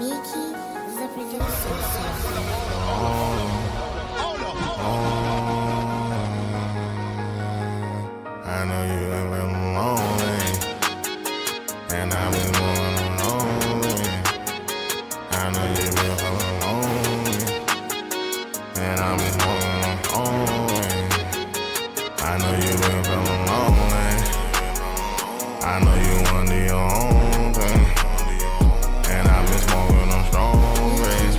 Mickey, the producer. I know you ain't been lonely, and I've been going lonely. I know you been feeling lonely, and I've been going lonely. I know you been feeling lonely. I know you want your own thing, and I've been smoking on strong rays.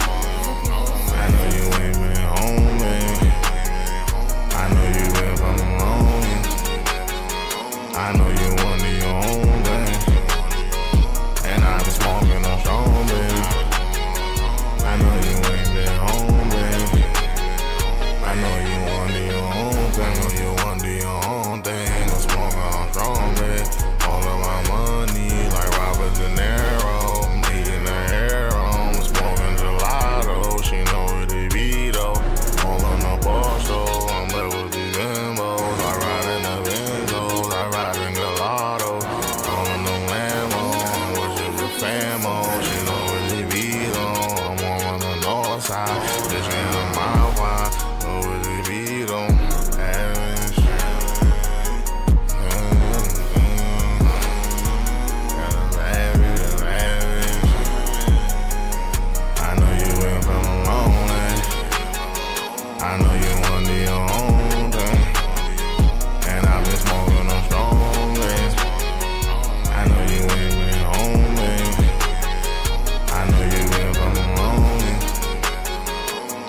I know you ain't been home, babe. I know you been feeling lonely. I know you want your own thing, and I've been smoking on strong, babe. I know you ain't been home, babe. I know you want your own thing. I know you want your own thing. I'm smoking on strong, babe. All of my money, like Robert De Niro. I'm eating the hair on. I'm smoking gelato. She know what it be, though. All on the bar, so I'm level with these Bimbos. I ride in the Benzos. I ride in gelato. All in the Lambo. I'm worship the famo. She know what it be, though. I'm on the north side. Bitch in the mile wide. Know what it be, though. I know you want your own thing, and I've been smoking on strong rays. I know you ain't been home, babe. I know you been feeling lonely.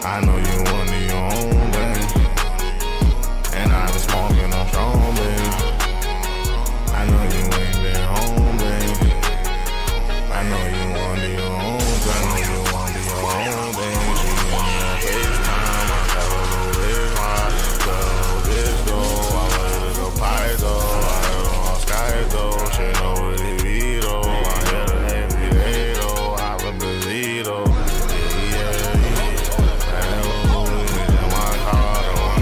I know you want your own thing, and I've been smoking on strong, babe. I know you ain't been home, babe. I know you want your own thing. I know you want your own thing. She in your FaceTime. I tell her go this wide. Tell her this go. I let her go Pydo. I let her on Sky though. She know what it be though. I hit her every day though. I been busy though. Yeah. Bad little bitch in my car though.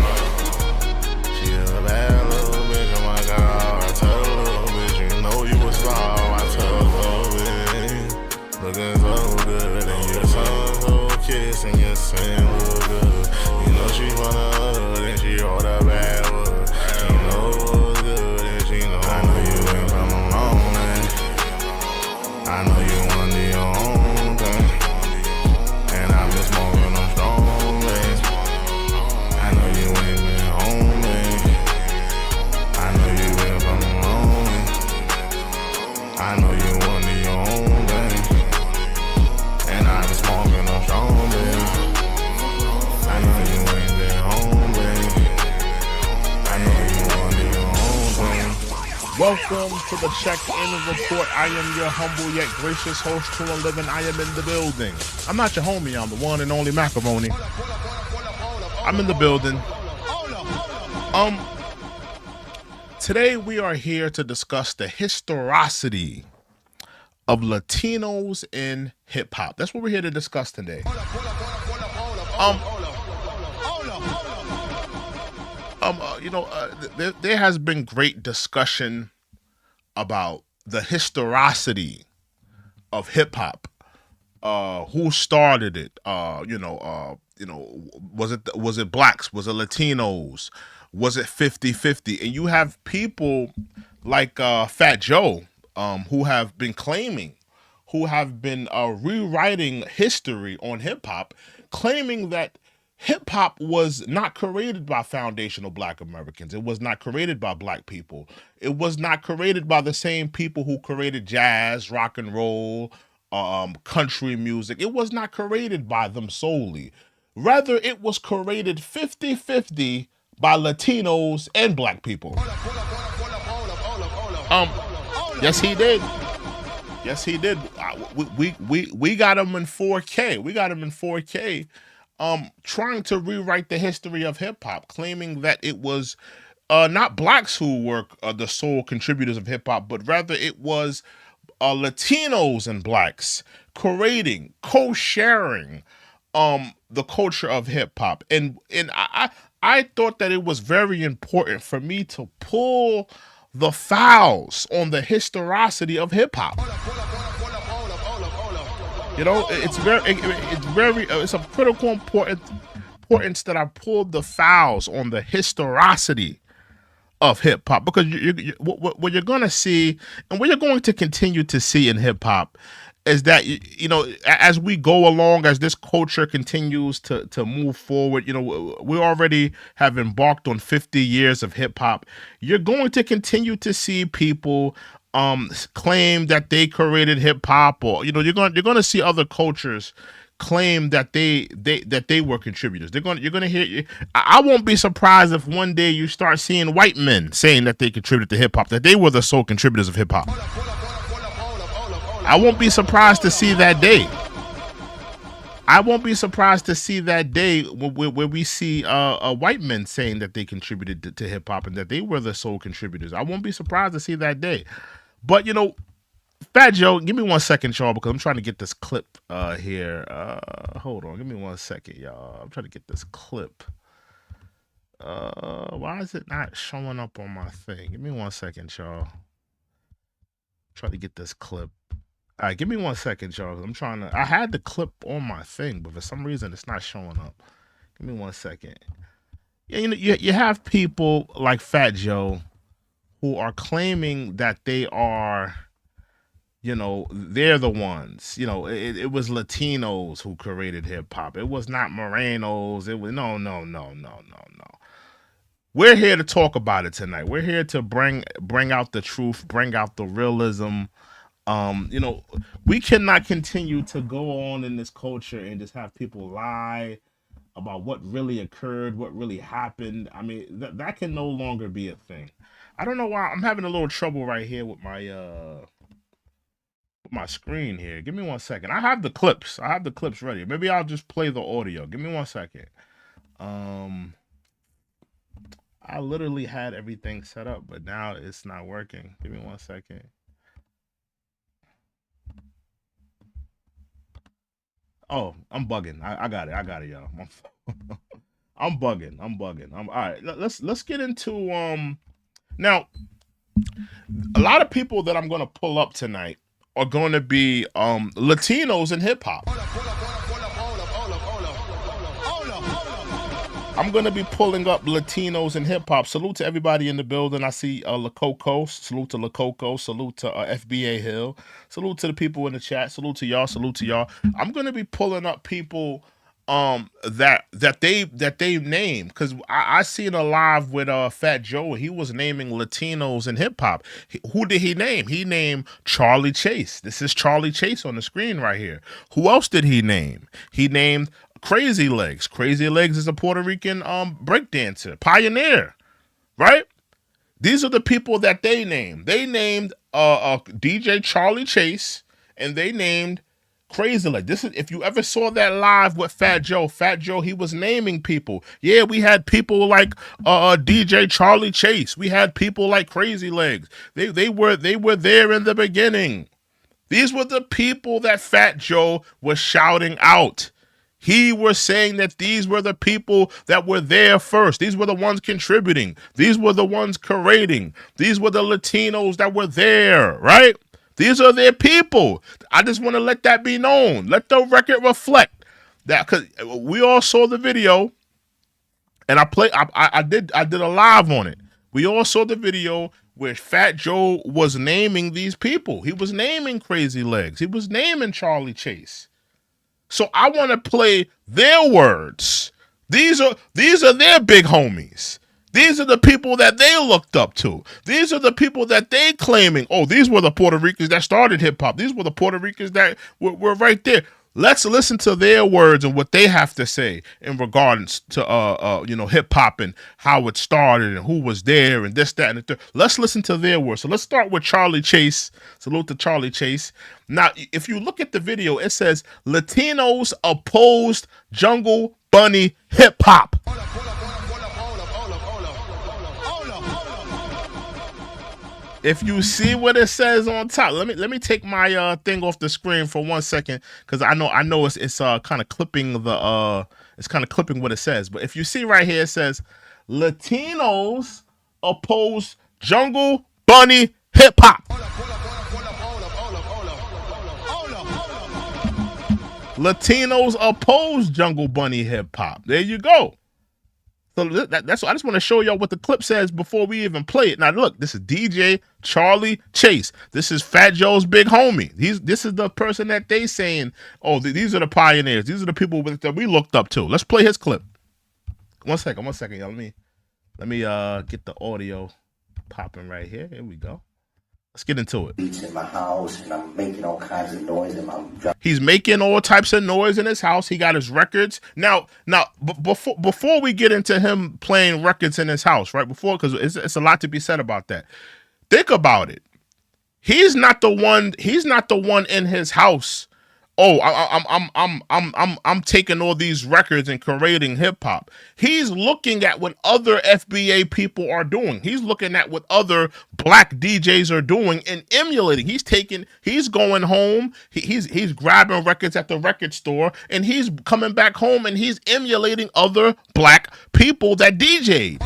She a bad little bitch in my car. I tell her little bitch, you know you a star. I tell her little bitch, looking so good and your son so kiss and your sin look good. You know she from the hood and she all that bad wood. She know what's good and she know. I know you ain't feeling lonely. I know you want your own thing, and I've been smoking on strong rays. I know you ain't been home, babe. I know you been feeling lonely. I know you want your own thing, and I've been smoking on strong, babe. I know you ain't been home, babe. I know you want your own thing. Welcome to the Check-In Report. I am your humble yet gracious host, trueandlivin. I am in the building. I'm not your homie. I'm the one and only macaroni. I'm in the building. Today we are here to discuss the historicity of Latinos in hip hop. That's what we're here to discuss today. There has been great discussion about the historicity of hip hop. Who started it? Was it blacks? Was it Latinos? Was it 50-50? And you have people like Fat Joe, who have been claiming, who have been rewriting history on hip hop, claiming that hip hop was not created by foundational black Americans. It was not created by black people. It was not created by the same people who created jazz, rock and roll, country music. It was not created by them solely. Rather, it was created 50-50 by Latinos and black people. Yes, he did. Yes, he did. We got him in 4K. We got him in 4K. Trying to rewrite the history of hip hop, claiming that it was not blacks who were the sole contributors of hip hop, but rather it was Latinos and blacks creating, co-sharing the culture of hip hop. And I thought that it was very important for me to pull the files on the historicity of hip hop. You know, it's of critical importance that I pulled the files on the historicity of hip hop, because what you're going to see, and what you're going to continue to see in hip hop, is that as we go along, as this culture continues to move forward, we already have embarked on 50 years of hip hop. You're going to continue to see people claim that they created hip hop, or you're going to see other cultures claim that they were contributors. You're going to hear. I won't be surprised if one day you start seeing white men saying that they contributed to hip hop, that they were the sole contributors of hip hop. I won't be surprised to see that day. I won't be surprised to see that day where we see white men saying that they contributed to hip hop and that they were the sole contributors. I won't be surprised to see that day. But Fat Joe, give me 1 second, y'all, because I'm trying to get this clip here. Hold on, give me 1 second, y'all. I'm trying to get this clip. Why is it not showing up on my thing? Give me 1 second, y'all. Try to get this clip. All right, give me 1 second, y'all. I had the clip on my thing, but for some reason it's not showing up. Give me 1 second. Yeah, you have people like Fat Joe who are claiming that they are, they're the ones. It was Latinos who created hip hop. It was not Morenos. It was no. We're here to talk about it tonight. We're here to bring out the truth, bring out the realism. We cannot continue to go on in this culture and just have people lie about what really occurred, what really happened. I mean, that can no longer be a thing. I don't know why I'm having a little trouble right here with my screen here. Give me 1 second. I have the clips ready. Maybe I'll just play the audio. Give me 1 second. I literally had everything set up, but now it's not working. Give me 1 second. Oh, I'm bugging. I got it, y'all. I'm bugging. All right. Let's get into now. A lot of people that I'm gonna pull up tonight are going to be Latinos in hip hop. I'm going to be pulling up Latinos in hip hop. Salute to everybody in the building. I see Lacoco. Salute to Lacoco. Salute to FBA Hill. Salute to the people in the chat. Salute to y'all. I'm going to be pulling up people that they name, because I seen a live with Fat Joe. He was naming Latinos in hip hop. Who did he name? He named Charlie Chase. This is Charlie Chase on the screen right here. Who else did he name? He named Crazy Legs. Crazy Legs is a Puerto Rican breakdancer, pioneer, right? These are the people that they named. They named DJ Charlie Chase, and they named Crazy Legs. This is, if you ever saw that live with Fat Joe, he was naming people. Yeah, we had people like DJ Charlie Chase. We had people like Crazy Legs. They were there in the beginning. These were the people that Fat Joe was shouting out. He was saying that these were the people that were there first. These were the ones contributing. These were the ones curating. These were the Latinos that were there, right? These are their people. I just want to let that be known. Let the record reflect that, because we all saw the video, and I did a live on it. We all saw the video where Fat Joe was naming these people. He was naming Crazy Legs. He was naming Charlie Chase. So I want to play their words. These are their big homies. These are the people that they looked up to. These are the people that they claiming, oh, these were the Puerto Ricans that started hip hop. These were the Puerto Ricans that were right there. Let's listen to their words and what they have to say in regards to hip hop and how it started and who was there and this, that, and the third. Let's listen to their words. So let's start with Charlie Chase. Salute to Charlie Chase. Now, if you look at the video, it says Latinos opposed Jungle Bunny hip hop. If you see what it says on top, let me take my thing off the screen for 1 second, because I know it's kind of clipping what it says. But if you see right here, it says Latinos oppose Jungle Bunny hip hop. Latinos oppose Jungle Bunny hip hop. There you go. So that's I just want to show y'all what the clip says before we even play it. Now look, this is DJ Charlie Chase. This is Fat Joe's big homie. This is the person that they saying, oh, these are the pioneers. These are the people that we looked up to. Let's play his clip. One second, y'all. Let me get the audio popping right here. Here we go. Let's get into it. Beats in my house, and I'm making all kinds of noise. He's making all types of noise in his house. He got his records. Now, before we get into him playing records in his house, right? Because it's a lot to be said about that. Think about it. He's not the one. He's not the one in his house. Oh, I'm taking all these records and creating hip hop. He's looking at what other FBA people are doing. He's looking at what other black DJs are doing and emulating. He's going home. He's grabbing records at the record store, and he's coming back home and he's emulating other black people that DJ'd.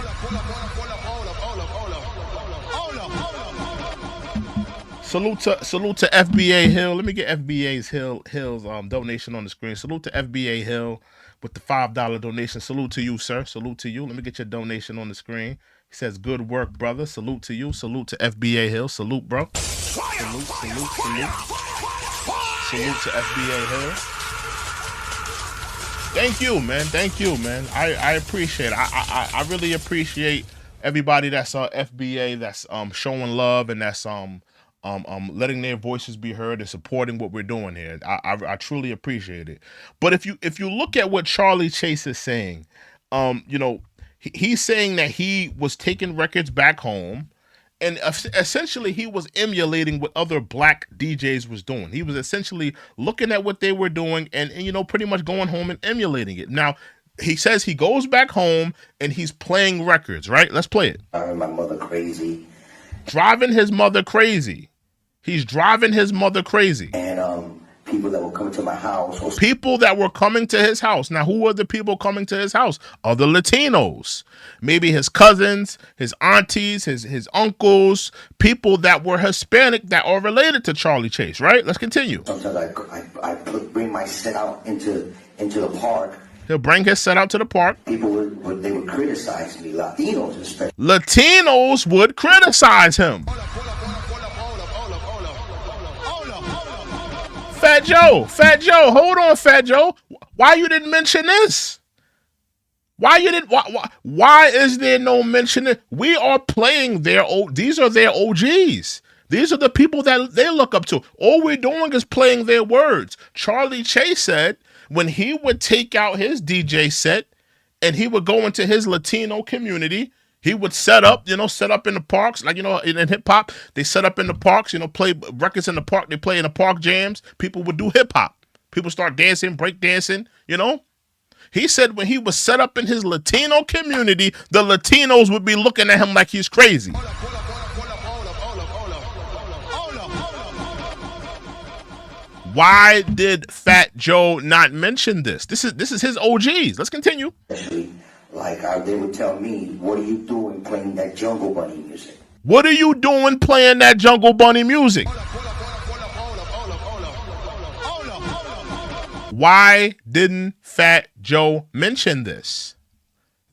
Salute to FBA Hill. Let me get FBA's Hill's donation on the screen. Salute to FBA Hill with the $5 donation. Salute to you, sir. Salute to you. Let me get your donation on the screen. He says, "Good work, brother." Salute to you. Salute to FBA Hill. Salute, bro. Salute to FBA Hill. Thank you, man. Thank you, man. I appreciate it. I really appreciate everybody that's FBA that's showing love and that's letting their voices be heard and supporting what we're doing here. I truly appreciate it. But if you look at what Charlie Chase is saying, he's saying that he was taking records back home, and essentially he was emulating what other black DJs was doing. He was essentially looking at what they were doing and pretty much going home and emulating it. Now, he says he goes back home and he's playing records, right? Let's play it. Driving my mother crazy. Driving his mother crazy. He's driving his mother crazy. And people that were coming to my house. People that were coming to his house. Now, who were the people coming to his house? Other Latinos. Maybe his cousins, his aunties, his uncles, people that were Hispanic that are related to Charlie Chase, right? Let's continue. Sometimes I bring my set out into the park. He'll bring his set out to the park. People would criticize me, Latinos especially. Latinos would criticize him. Fat Joe, hold on, Fat Joe. Why you didn't mention this? Why is there no mention? We are playing these are their OGs. These are the people that they look up to. All we're doing is playing their words. Charlie Chase said when he would take out his DJ set and he would go into his Latino community, he would set up in the parks, like, in hip hop, they set up in the parks, play records in the park. They play in the park jams. People would do hip hop. People start dancing, break dancing, He said when he was set up in his Latino community, the Latinos would be looking at him like he's crazy. Why did Fat Joe not mention this? This is his OGs. Let's continue. Like they would tell me, "What are you doing playing that Jungle Bunny music? What are you doing playing that Jungle Bunny music?" Why didn't Fat Joe mention this?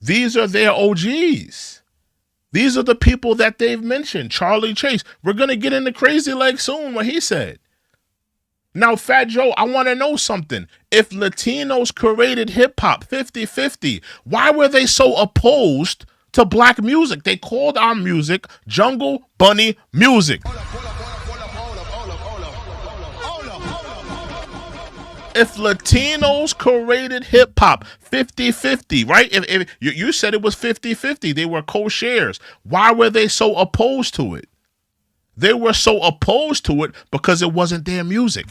These are their OGs. These are the people that they've mentioned. Charlie Chase. We're going to get into Crazy Legs soon, what he said. Now, Fat Joe, I want to know something. If Latinos created hip-hop 50-50, why were they so opposed to black music? They called our music Jungle Bunny music. If Latinos created hip-hop 50-50, right? If you said it was 50-50, they were co-shares. Why were they so opposed to it? They were so opposed to it because it wasn't their music.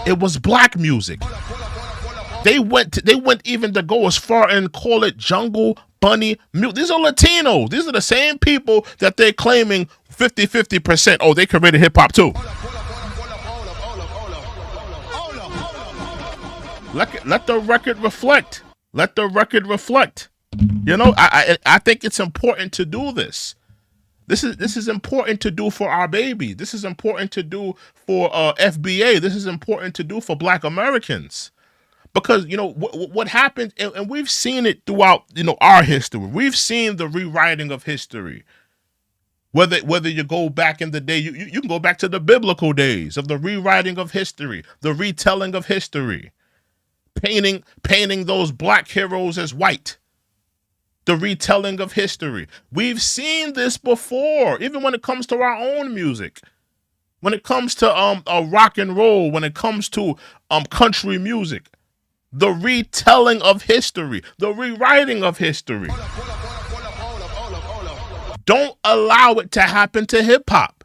It was black music. They went even to go as far and call it Jungle Bunny music. These are Latinos. These are the same people that they're claiming 50-50%. Oh, they created hip hop too. Let the record reflect. Let the record reflect. I think it's important to do this. This is important to do for our babies. This is important to do for FBA. This is important to do for Black Americans. Because, you know, what happens, and we've seen it throughout, you know, our history. We've seen the rewriting of history. Whether you go back in the day, you can go back to the biblical days of the rewriting of history, the retelling of history, painting those Black heroes as white. The retelling of history. We've seen this before, even when it comes to our own music. When it comes to rock and roll, when it comes to country music. The retelling of history, the rewriting of history. Don't allow it to happen to hip hop.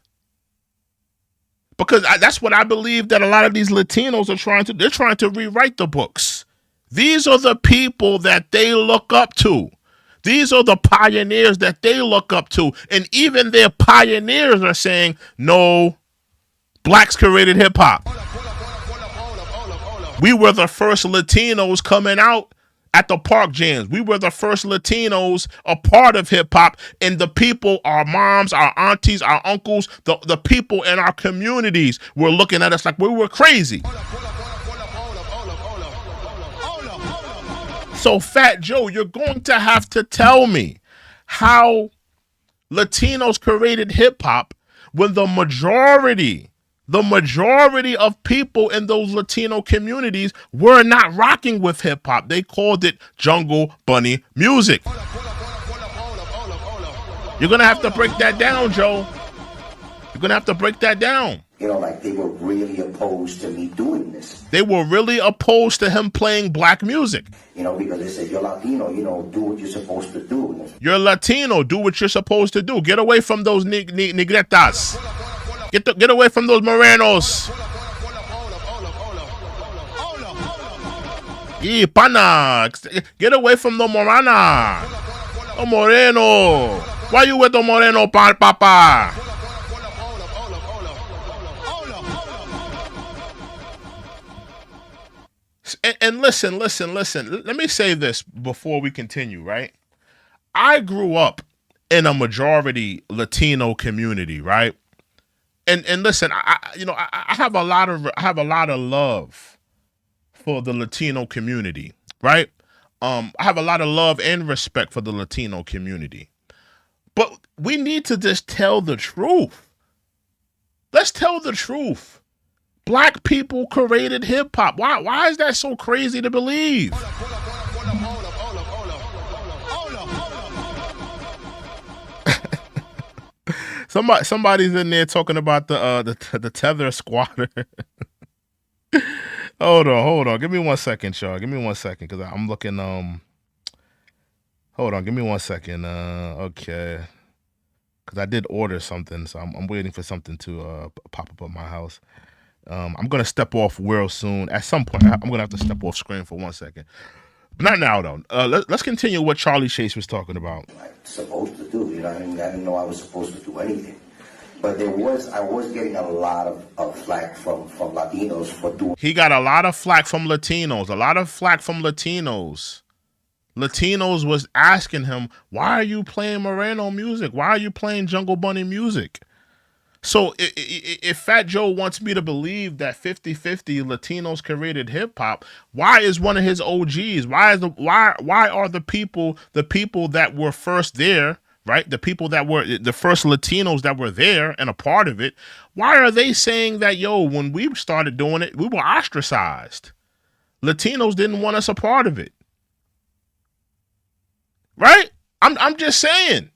Because that's what I believe that a lot of these Latinos are trying to do. They're trying to rewrite the books. These are the people that they look up to. These are the pioneers that they look up to. And even their pioneers are saying, no, Blacks created hip hop. We were the first Latinos coming out at the park jams. We were the first Latinos a part of hip hop. And the people, our moms, our aunties, our uncles, the people in our communities were looking at us like we were crazy. So, Fat Joe, you're going to have to tell me how Latinos created hip hop when the majority of people in those Latino communities were not rocking with hip hop. They called it jungle bunny music. You're going to have to break that down, Joe. You're going to have to break that down. You know, like they were really opposed to me doing this. They were really opposed to him playing Black music. You know, because they said, you're Latino, you know, do what you're supposed to do. You're Latino, do what you're supposed to do. Get away from those negretas. Get away from those Morenos. Y pana. Get away from the Morana. Oh, Moreno. Why you with the Moreno, papa? And listen. Let me say this before we continue, right? I grew up in a majority Latino community, right? And listen, I have a lot of love for the Latino community, right? I have a lot of love and respect for the Latino community. But we need to just tell the truth. Let's tell the truth. Black people created hip hop. Why is that so crazy to believe? Somebody's in there talking about the tether squatter. Hold on. Give me 1 second, y'all. Give me 1 second, because I'm looking. Hold on. Give me 1 second. Okay. Because I did order something, so I'm waiting for something to pop up at my house. I'm gonna step off real soon. At some point, I'm gonna have to step off screen for 1 second. But not now, though. Let's continue what Charlie Chase was talking about. I'm supposed to do, you know. I didn't know I was supposed to do anything. But I was getting a lot of flack from Latinos for doing. He got a lot of flack from Latinos. Latinos was asking him, why are you playing Moreno music? Why are you playing Jungle Bunny music? So if Fat Joe wants me to believe that 50-50 Latinos created hip hop, why is one of his OGs? Why are the people that were first there, right? The people that were the first Latinos that were there and a part of it, why are they saying that, yo, when we started doing it, we were ostracized? Latinos didn't want us a part of it. Right? I'm just saying.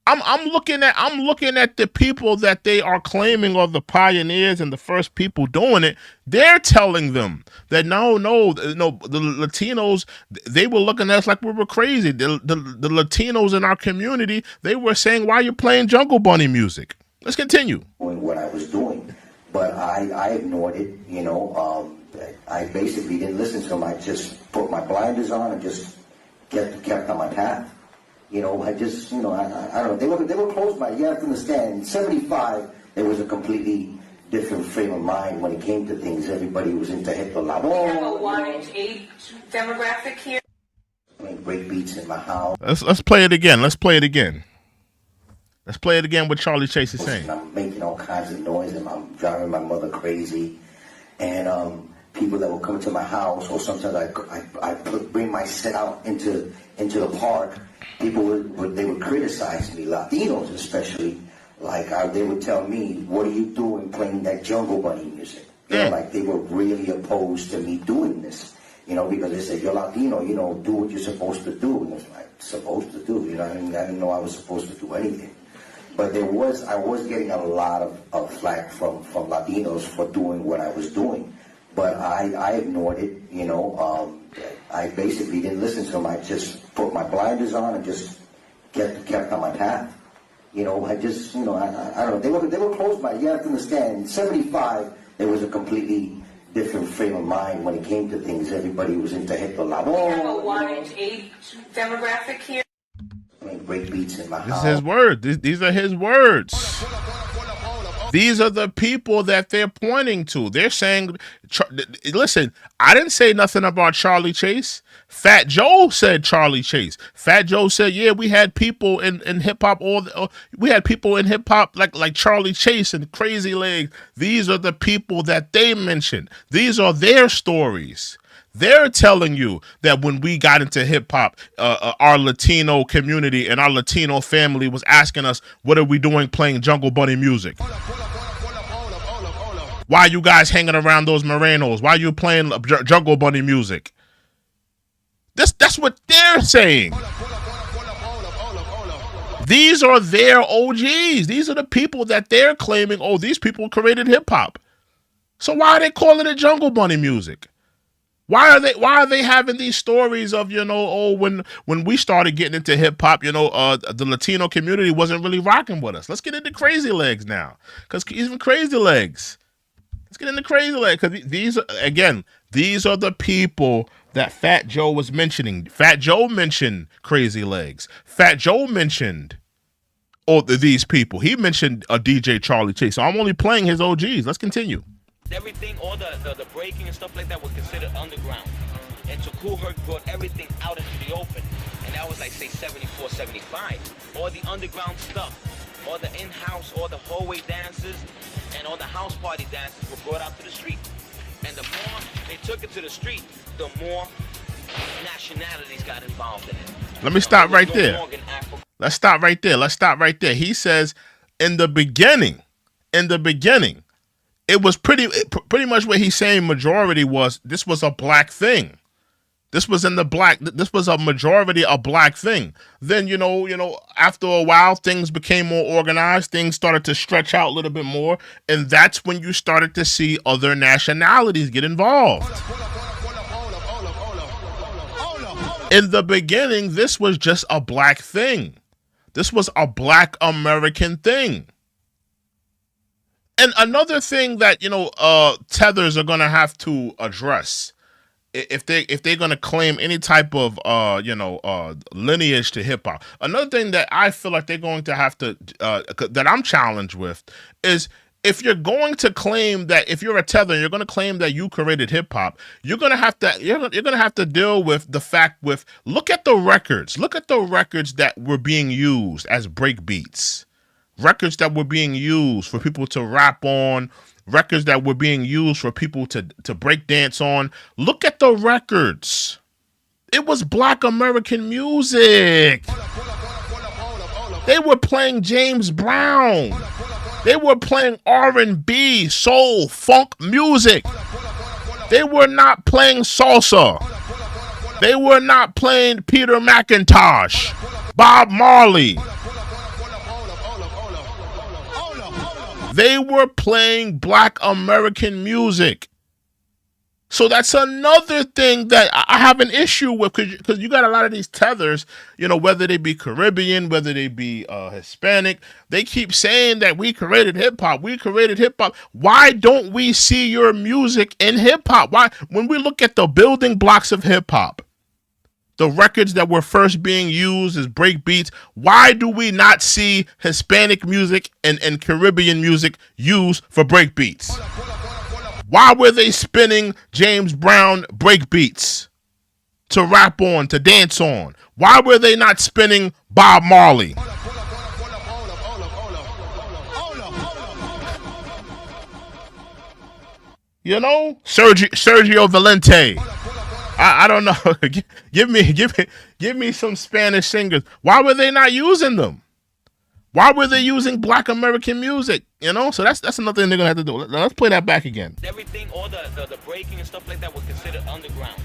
I'm looking at the people that they are claiming are the pioneers and the first people doing it. They're telling them that no, the Latinos, they were looking at us like we were crazy. The Latinos in our community, they were saying, why are you playing Jungle Bunny music? Let's continue. What I was doing, but I ignored it. You know, I basically didn't listen to them. I just put my blinders on and just kept on my path. You know, I don't know. They were closed by. You have to understand. In '75, there was a completely different frame of mind when it came to things. Everybody was into hip hop. We have a wide age demographic here. Playing great beats in my house. Let's play it again. Let's play it again. What Charlie Chase is saying. I'm making all kinds of noise, and I'm driving my mother crazy. And people that will come to my house, or sometimes I bring my set out into the park. People would criticize me, Latinos especially. Like they would tell me, "What are you doing playing that Jungle Bunny music?" You know, like they were really opposed to me doing this. You know, because they said, "You're Latino, you know, do what you're supposed to do." And it's like, supposed to do? You know, I didn't know I was supposed to do anything. But I was getting a lot of flack from Latinos for doing what I was doing. But I ignored it, you know. I basically didn't listen to them. I just put my blinders on and just kept on my path. You know, I just, you know, I don't know. They were closed-minded. You have to understand, in 75, there was a completely different frame of mind when it came to things. Everybody was into hip hop. We have a wide age demographic here. I mean, great beats in my house. This is his word. These are his words. These are the people that they're pointing to. They're saying, listen, I didn't say nothing about Charlie Chase. Fat Joe said Charlie Chase. Fat Joe said, yeah, we had people in hip hop, we had people in hip hop like Charlie Chase and Crazy Legs. These are the people that they mentioned. These are their stories. They're telling you that when we got into hip hop, our Latino community and our Latino family was asking us, what are we doing playing Jungle Bunny music? Why are you guys hanging around those Morenos? Why are you playing Jungle Bunny music? That's what they're saying. These are their OGs. These are the people that they're claiming, oh, these people created hip hop. So why are they calling it Jungle Bunny music? Why are they having these stories of, you know, oh, when we started getting into hip hop, you know, the Latino community wasn't really rocking with us. Let's get into Crazy Legs now. Because even Crazy Legs. Let's get into Crazy Legs. Because these are the people that Fat Joe was mentioning. Fat Joe mentioned Crazy Legs. Fat Joe mentioned these people. He mentioned a DJ Charlie Chase. So I'm only playing his OGs. Let's continue. Everything, all the breaking and stuff like that was considered underground. And so Kool Herc brought everything out into the open. And that was like, say, 74, 75. All the underground stuff, all the in-house, all the hallway dances, and all the house party dances were brought out to the street. And the more they took it to the street, the more nationalities got involved in it. Let me stop right there. Let's stop right there. He says, in the beginning, it was pretty much what he's saying. Majority was, this was a black thing. This was a majority a black thing. Then, you know, after a while, things became more organized. Things started to stretch out a little bit more. And that's when you started to see other nationalities get involved. In the beginning, this was just a black thing. This was a black American thing. And another thing that, you know, tethers are going to have to address if they're going to claim any type of, lineage to hip hop. Another thing that I feel like they're going to have to, that I'm challenged with, is if you're going to claim that, if you're a tether, you're going to claim that you created hip hop, you're going to have to deal with the fact with, look at the records that were being used as break beats. Records that were being used for people to rap on, records that were being used for people to break dance on. Look at the records. It was black American music. They were playing James Brown. They were playing R&B, soul, funk music. They were not playing salsa. They were not playing Peter McIntosh, Bob Marley. They were playing black American music. So that's another thing that I have an issue with, because you got a lot of these tethers, you know, whether they be Caribbean, whether they be Hispanic, they keep saying that we created hip hop. Why don't we see your music in hip hop? Why, when we look at the building blocks of hip hop, the records that were first being used as break beats, why do we not see Hispanic music and Caribbean music used for break beats? Why were they spinning James Brown break beats to rap on, to dance on? Why were they not spinning Bob Marley? You know, Sergio Valente. I don't know. Give me some Spanish singers. Why were they not using them? Why were they using Black American music? You know, so that's another thing they're gonna have to do. Let's play that back again. Everything, all the breaking and stuff like that was considered underground.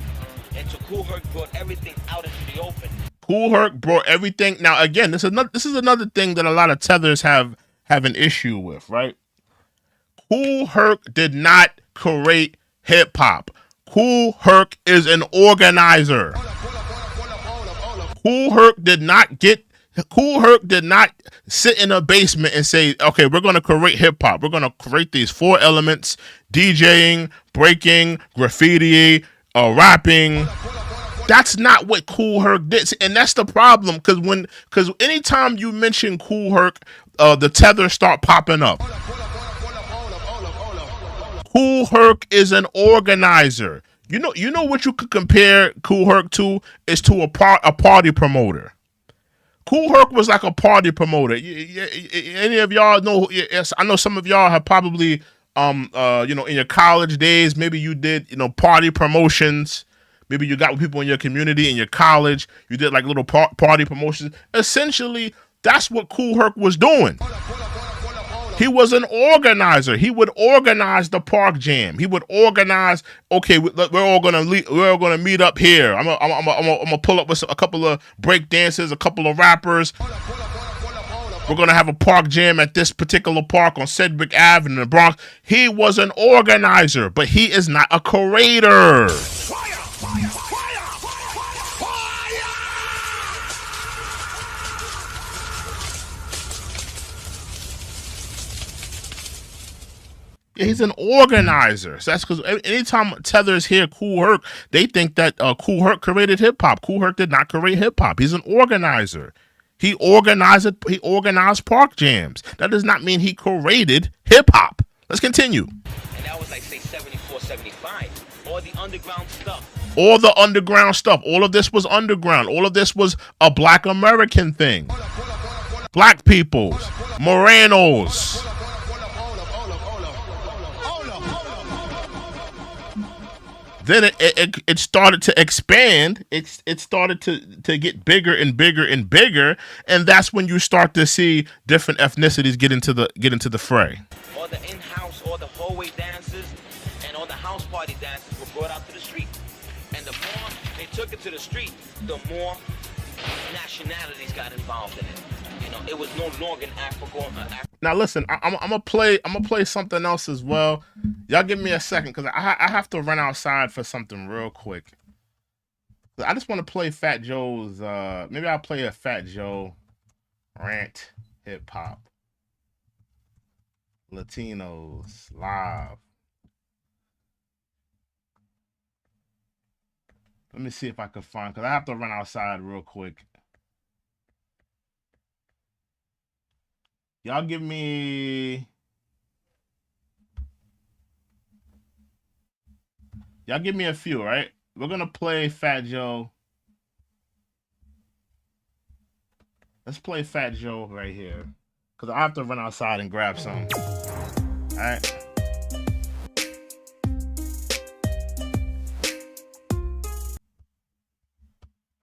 And so Kool Herc brought everything out into the open. Kool Herc brought everything. Now again, this is another thing that a lot of tethers have an issue with, right? Kool Herc did not create hip hop. Kool Herc is an organizer. Kool Herc did not sit in a basement and say, okay, we're going to create hip hop. We're going to create these 4 elements: DJing, breaking, graffiti, rapping. That's not what Kool Herc did. And that's the problem, because anytime you mention Kool Herc, the tethers start popping up. Kool Herc is an organizer. You know what you could compare Kool Herc to is to a party promoter. Kool Herc was like a party promoter. Any of y'all know? Yes, I know some of y'all have probably, in your college days, maybe you did, party promotions. Maybe you got with people in your community, in your college. You did like little party promotions. Essentially, that's what Kool Herc was doing. He was an organizer. He would organize the park jam. He would organize. Okay, we're all gonna meet up here. I'm gonna pull up with a couple of break dancers, a couple of rappers. We're gonna have a park jam at this particular park on Sedgwick Ave in the Bronx. He was an organizer, but he is not a curator. He's an organizer. So that's because anytime tethers hear Kool Herc, they think that Kool Herc created hip hop. Kool Herc did not create hip hop. He's an organizer. He organized park jams. That does not mean he created hip hop. Let's continue. And that was like, say, 74, 75. All the underground stuff. All of this was underground. All of this was a Black American thing. Black peoples, Morenos. Then it started to expand. It started to get bigger and bigger and bigger, and that's when you start to see different ethnicities get into the fray. All the in-house, all the hallway dances, and all the house party dances were brought out to the street. And the more they took it to the street, the more nationalities got involved in it. It was no longer an African. Now listen, I'm gonna play something else as well. Y'all give me a second because I have to run outside for something real quick. I just want to play Fat Joe's. Maybe I'll play a Fat Joe rant hip hop. Latinos live. Let me see if I can find, because I have to run outside real quick. Y'all give me a few, right? We're gonna play Fat Joe. Let's play Fat Joe right here, because I have to run outside and grab some. All right.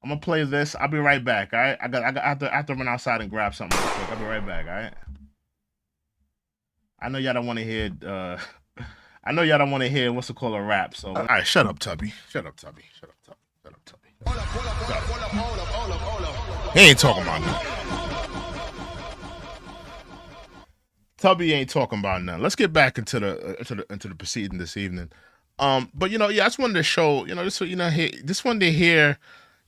I'm gonna play this. I'll be right back. All right. I have to run outside and grab something real quick. I'll be right back. All right. I know y'all don't want to hear. I know y'all don't want to hear what's it called, a rap. So, all right, shut up, Tubby. Shut up, Tubby. Shut up, Tubby. Shut up, Tubby. He ain't talking about nothing. Tubby ain't talking about nothing. Let's get back into the proceeding this evening. But I just wanted to show, just so just wanted to hear.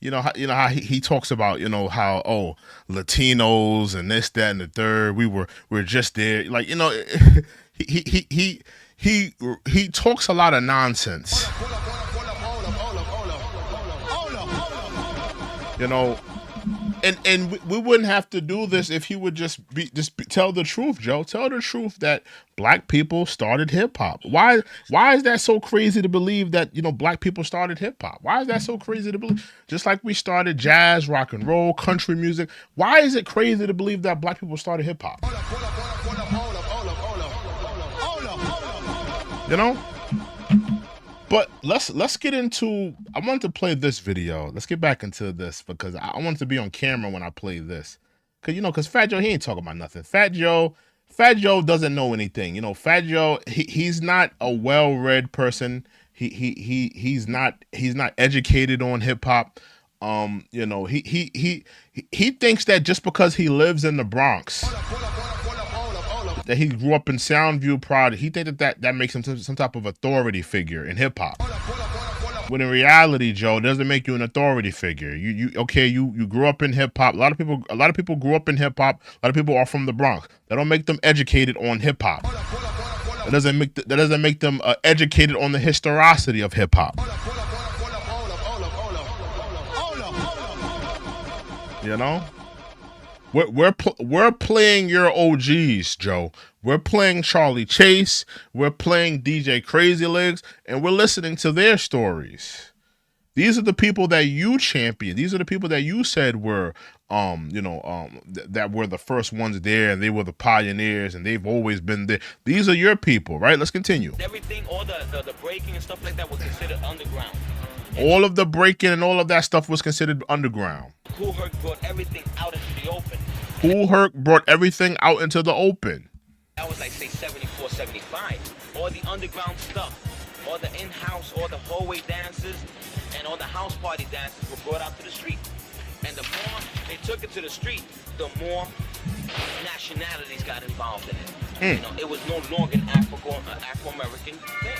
How he talks about, how Latinos and this, that, and the third. We're just there. Like, he talks a lot of nonsense. And we wouldn't have to do this if he would just tell the truth, Joe. Tell the truth that Black people started hip hop. Why is that so crazy to believe that Black people started hip hop? Why is that so crazy to believe? Just like we started jazz, rock and roll, country music. Why is it crazy to believe that Black people started hip hop? But let's get into. I wanted to play this video. Let's get back into this because I wanted to be on camera when I play this. Cause Fat Joe, he ain't talking about nothing. Fat Joe doesn't know anything. Fat Joe, he's not a well-read person. He's not educated on hip hop. He thinks that just because he lives in the Bronx, that he grew up in Soundview, Pride, he thinks that makes him some type of authority figure in hip hop. When in reality, Joe, it doesn't make you an authority figure. You grew up in hip hop. A lot of people grew up in hip hop. A lot of people are from the Bronx. That don't make them educated on hip hop. That doesn't make them educated on the historicity of hip hop. We're playing your OGs, Joe. We're playing Charlie Chase. We're playing DJ Crazy Legs, and we're listening to their stories. These are the people that you championed. These are the people that you said were, that were the first ones there, and they were the pioneers, and they've always been there. These are your people, right? Let's continue. Everything, all the breaking and stuff like that was considered underground. All of the breaking and all of that stuff was considered underground. Kool Herc brought everything out into the open. Kool Herc brought everything out into the open. That was like, say, 74, 75. All the underground stuff, all the in-house, all the hallway dances, and all the house party dances were brought out to the street. And the more they took it to the street, the more nationalities got involved in it. It was no longer an Afro-American thing.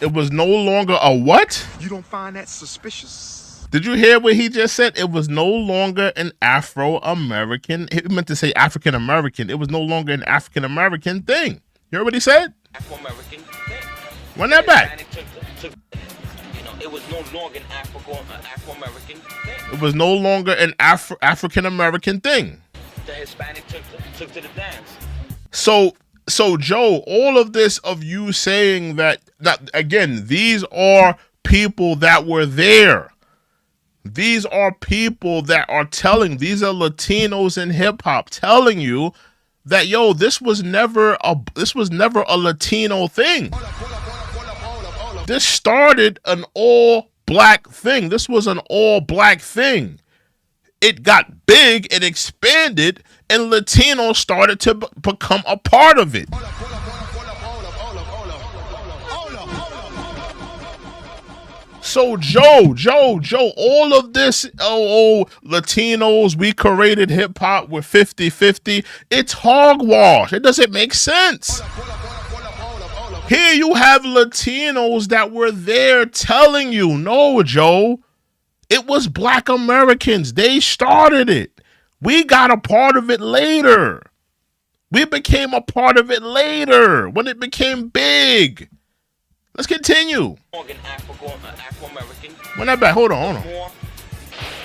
It was no longer a what? You don't find that suspicious? Did you hear what he just said? It was no longer an Afro-American. He meant to say African-American. It was no longer an African-American thing. You heard what he said? Afro-American thing. Run that back. It was no longer an Afro-American thing. It was no longer an African-American thing. The Hispanic took to the dance. So Joe, all of this of you saying that again, these are people that were there. These are people that are telling, these are Latinos in hip hop telling you that, yo, this was never a Latino thing. This started an all black thing. This was an all black thing. It got big, it expanded, and Latinos started to become a part of it. So Joe, all of this, Latinos, we created hip hop with 50-50. It's hogwash. It doesn't make sense. Here you have Latinos that were there telling you, no, Joe, it was Black Americans. They started it. We got a part of it later. We became a part of it later when it became big. Let's continue. When that back, hold on. More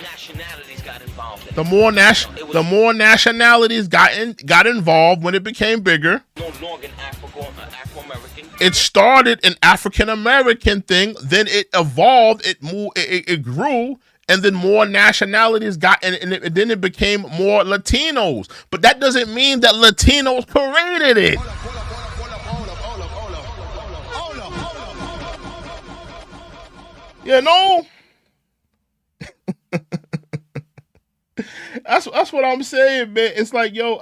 nationalities got involved. The more nationalities got involved when it became bigger. No longer an Afro-American. It started an African American thing, then it evolved, it moved, it grew, and then more nationalities got, and then it became more Latinos. But that doesn't mean that Latinos created it. You know? That's what I'm saying, man. It's like, yo,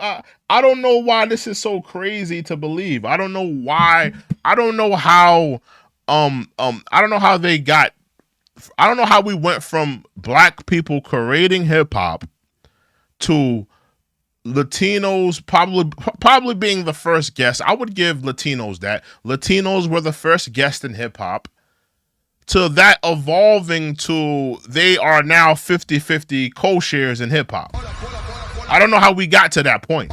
I don't know why this is so crazy to believe. I don't know why. I don't know how I don't know how they got, I don't know how we went from black people creating hip hop to Latinos probably being the first guest. I would give Latinos that. Latinos were the first guest in hip hop. To that evolving to they are now 50-50 co-shares in hip hop. I don't know how we got to that point.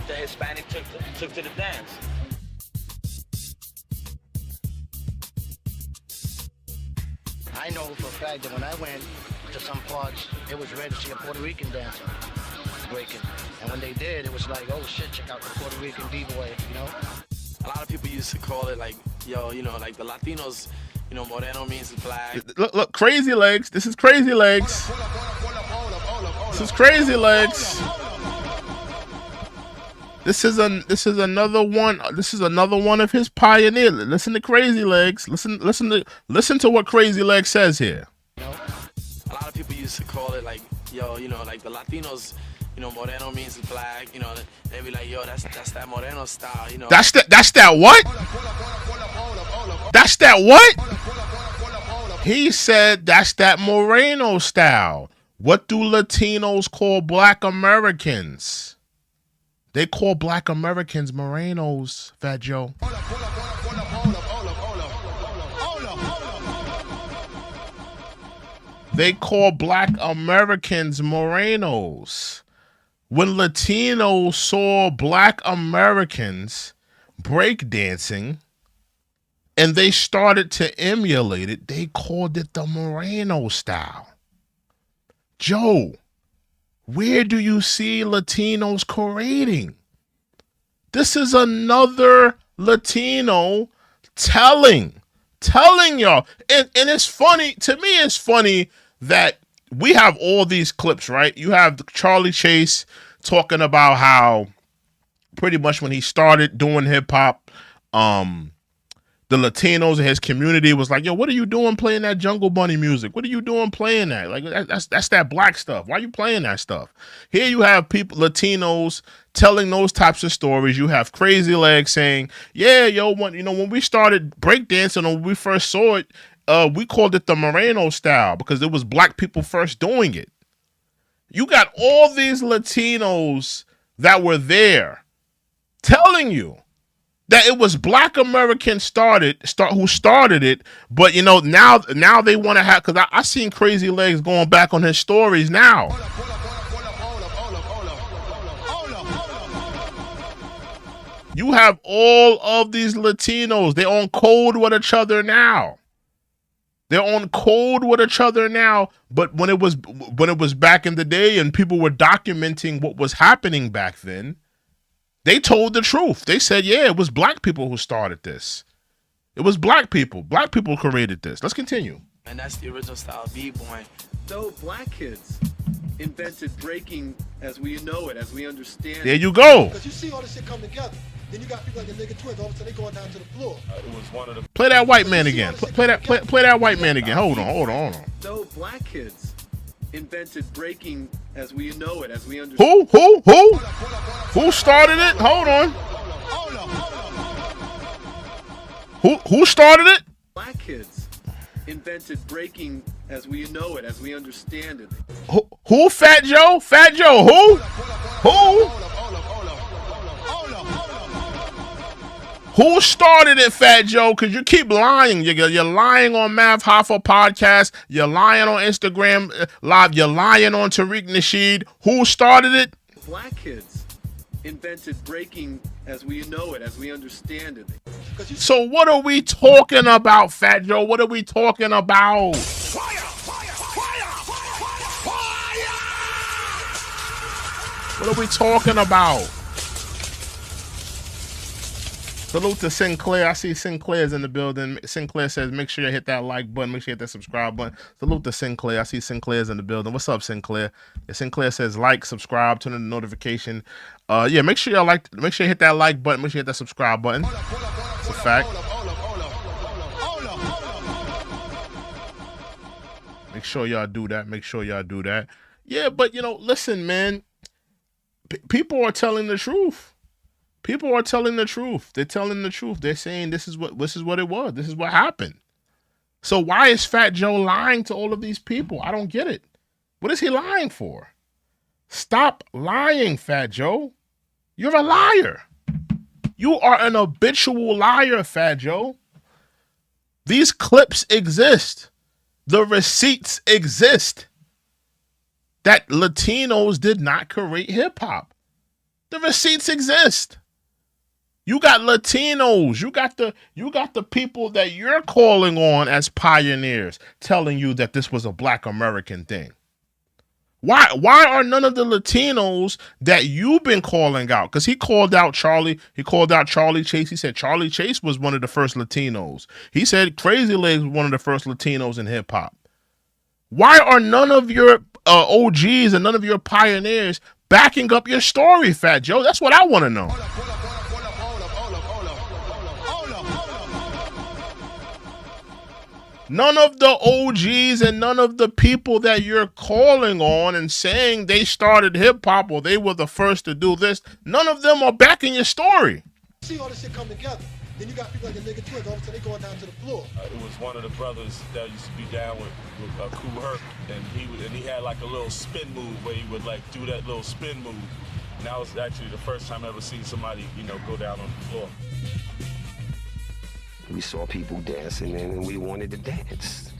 The Hispanic took to the dance. I know for a fact that when I went to some parts, it was rare to see a Puerto Rican dancer breaking. And when they did, it was like, oh shit, check out the Puerto Rican D-boy, you know? A lot of people used to call it like, yo, you know, like the Latinos, you know, Moreno means black. Look, Crazy Legs. This is Crazy Legs. This is Crazy Legs. This is another one. This is another one of his pioneer. Listen to Crazy Legs. Listen to what Crazy Legs says here. You know, a lot of people used to call it like, yo, you know, like the Latinos, you know, Moreno means black. You know, they be like, yo, that's that Moreno style. You know, That's that what? That's that what? He said that's that Moreno style. What do Latinos call black Americans? They call black Americans Morenos, Fat Joe. They call black Americans Morenos. When Latinos saw black Americans breakdancing and they started to emulate it, they called it the Moreno style. Joe, where do you see Latinos creating? This is another Latino telling y'all. And it's funny, to me it's funny that we have all these clips, right? You have Charlie Chase talking about how pretty much when he started doing hip hop, the Latinos in his community was like, yo, what are you doing playing that Jungle Bunny music? What are you doing playing that? Like, that's that black stuff. Why are you playing that stuff? Here you have people, Latinos, telling those types of stories. You have Crazy Legs saying, yeah, yo, when we started breakdancing, when we first saw it, we called it the Moreno style because it was black people first doing it. You got all these Latinos that were there telling you that it was black Americans who started it, but now they want to have, because I seen Crazy Legs going back on his stories now. You have all of these Latinos, they're on code with each other now. They're on code with each other now, but when it was back in the day and people were documenting what was happening back then, they told the truth. They said, yeah, it was black people who started this. It was black people. Black people created this. Let's continue. And that's the original style of b-boy. So black kids invented breaking as we know it, as we understand it. There you go. Because you see all this shit come together. Then you got people like the nigga twins, all of a sudden they going down to the floor. It was one of the... Play that white man again. Play that white man again. Hold on. So black kids invented breaking as we know it, as we understand. Who started it? Hold on. Who started it? Black kids invented breaking as we know it, as we understand it. Who? Fat Joe? Who? Who started it, Fat Joe? Because you keep lying. You're lying on Mav Hoffa podcast. You're lying on Instagram Live. You're lying on Tariq Nasheed. Who started it? Black kids invented breaking as we know it, as we understand it. So what are we talking about, Fat Joe? What are we talking about? What are we talking about? Salute to Sinclair. I see Sinclair's in the building. Sinclair says, make sure you hit that like button. Make sure you hit that subscribe button. Salute to Sinclair. I see Sinclair's in the building. What's up, Sinclair? Yeah, Sinclair says, like, subscribe, turn on the notification. Yeah, make sure you hit that like button. Make sure you hit that subscribe button. It's a fact. Make sure y'all do that. Yeah, but, listen, man. People are telling the truth. People are telling the truth. They're telling the truth. They're saying this is what it was. This is what happened. So why is Fat Joe lying to all of these people? I don't get it. What is he lying for? Stop lying, Fat Joe. You're a liar. You are an habitual liar, Fat Joe. These clips exist. The receipts exist. That Latinos did not create hip hop. The receipts exist. You got Latinos, you got the people that you're calling on as pioneers telling you that this was a black American thing. Why are none of the Latinos that you've been calling out? Because he called out Charlie Chase. He said Charlie Chase was one of the first Latinos. He said Crazy Legs was one of the first Latinos in hip hop. Why are none of your OGs and none of your pioneers backing up your story, Fat Joe? That's what I want to know. None of the OGs and none of the people that you're calling on and saying they started hip-hop or they were the first to do this, none of them are backing your story. See all this shit come together. Then you got people like the nigga twins, all of a sudden they going down to the floor. It was one of the brothers that used to be down with Kool Herc, and he had like a little spin move where he would like do that little spin move. And that was actually the first time I ever seen somebody, go down on the floor. We saw people dancing and we wanted to dance.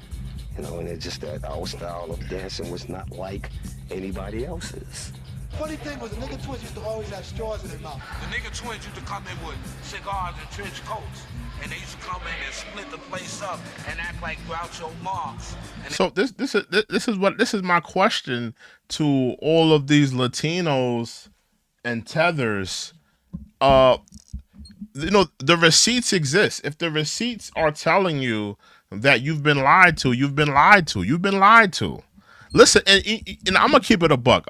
And it's just that our style of dancing was not like anybody else's. Funny thing was the nigga twins used to always have straws in their mouth. The nigga twins used to come in with cigars and trench coats. And they used to come in and split the place up and act like Groucho Marx. So this is my question to all of these Latinos and tethers. The receipts exist. If the receipts are telling you that you've been lied to, you've been lied to. You've been lied to. Listen, and I'm gonna keep it a buck.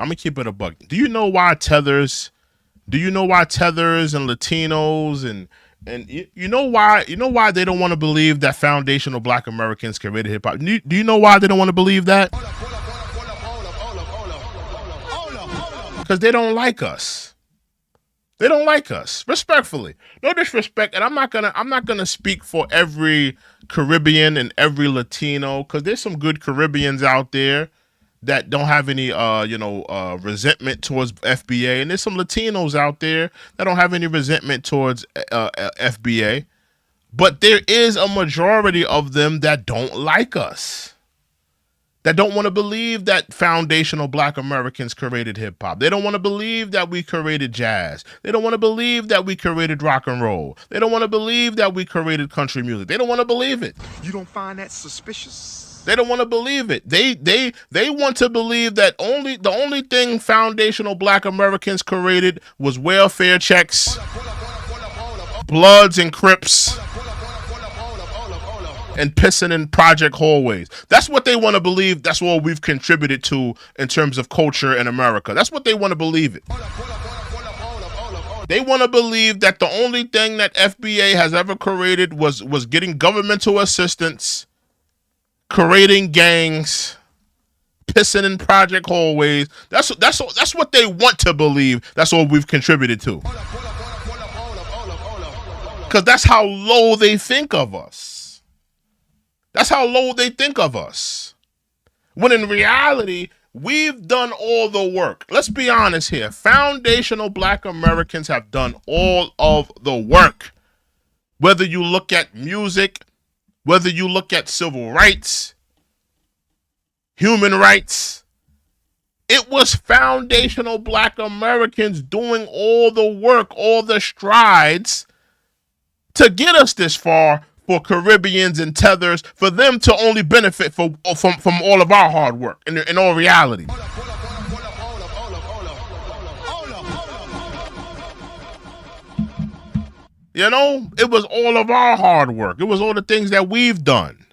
Do you know why tethers? Do you know why tethers and Latinos and you know why they don't want to believe that foundational Black Americans created hip hop? Do you know why they don't want to believe that? Because they don't like us. They don't like us, respectfully. No disrespect, and I'm not gonna speak for every Caribbean and every Latino, because there's some good Caribbeans out there that don't have any resentment towards FBA, and there's some Latinos out there that don't have any resentment towards FBA. But there is a majority of them that don't like us, that don't want to believe that foundational Black Americans created hip hop. They don't want to believe that we created jazz. They don't want to believe that we created rock and roll. They don't want to believe that we created country music. They don't want to believe it. You don't find that suspicious? They don't want to believe it. They want to believe that the only thing foundational Black Americans created was welfare checks, Bloods and Crips, and pissing in project hallways. That's what they want to believe. That's what we've contributed to in terms of culture in America. That's what they want to believe it. They want to believe that the only thing that FBA has ever created was getting governmental assistance, creating gangs, pissing in project hallways. That's what they want to believe. That's what we've contributed to. Because that's how low they think of us. That's how low they think of us. When in reality, we've done all the work. Let's be honest here. Foundational Black Americans have done all of the work. Whether you look at music, whether you look at civil rights, human rights, it was foundational Black Americans doing all the work, all the strides to get us this far. For Caribbeans and tethers, for them to only benefit from all of our hard work in all reality. It was all of our hard work. It was all the things that we've done.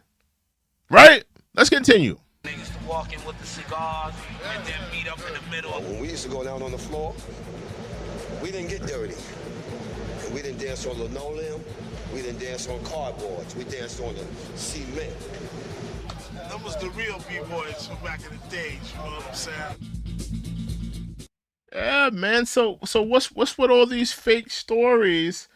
Right? Let's continue. Niggas to walk in with the cigars and then meet up in the middle. When we used to go down on the floor, we didn't get dirty. We didn't dance on linoleum. We didn't dance on cardboards. We danced on the cement. That was the real B-boys from back in the days, you know what I'm saying? Yeah, man. So what's with all these fake stories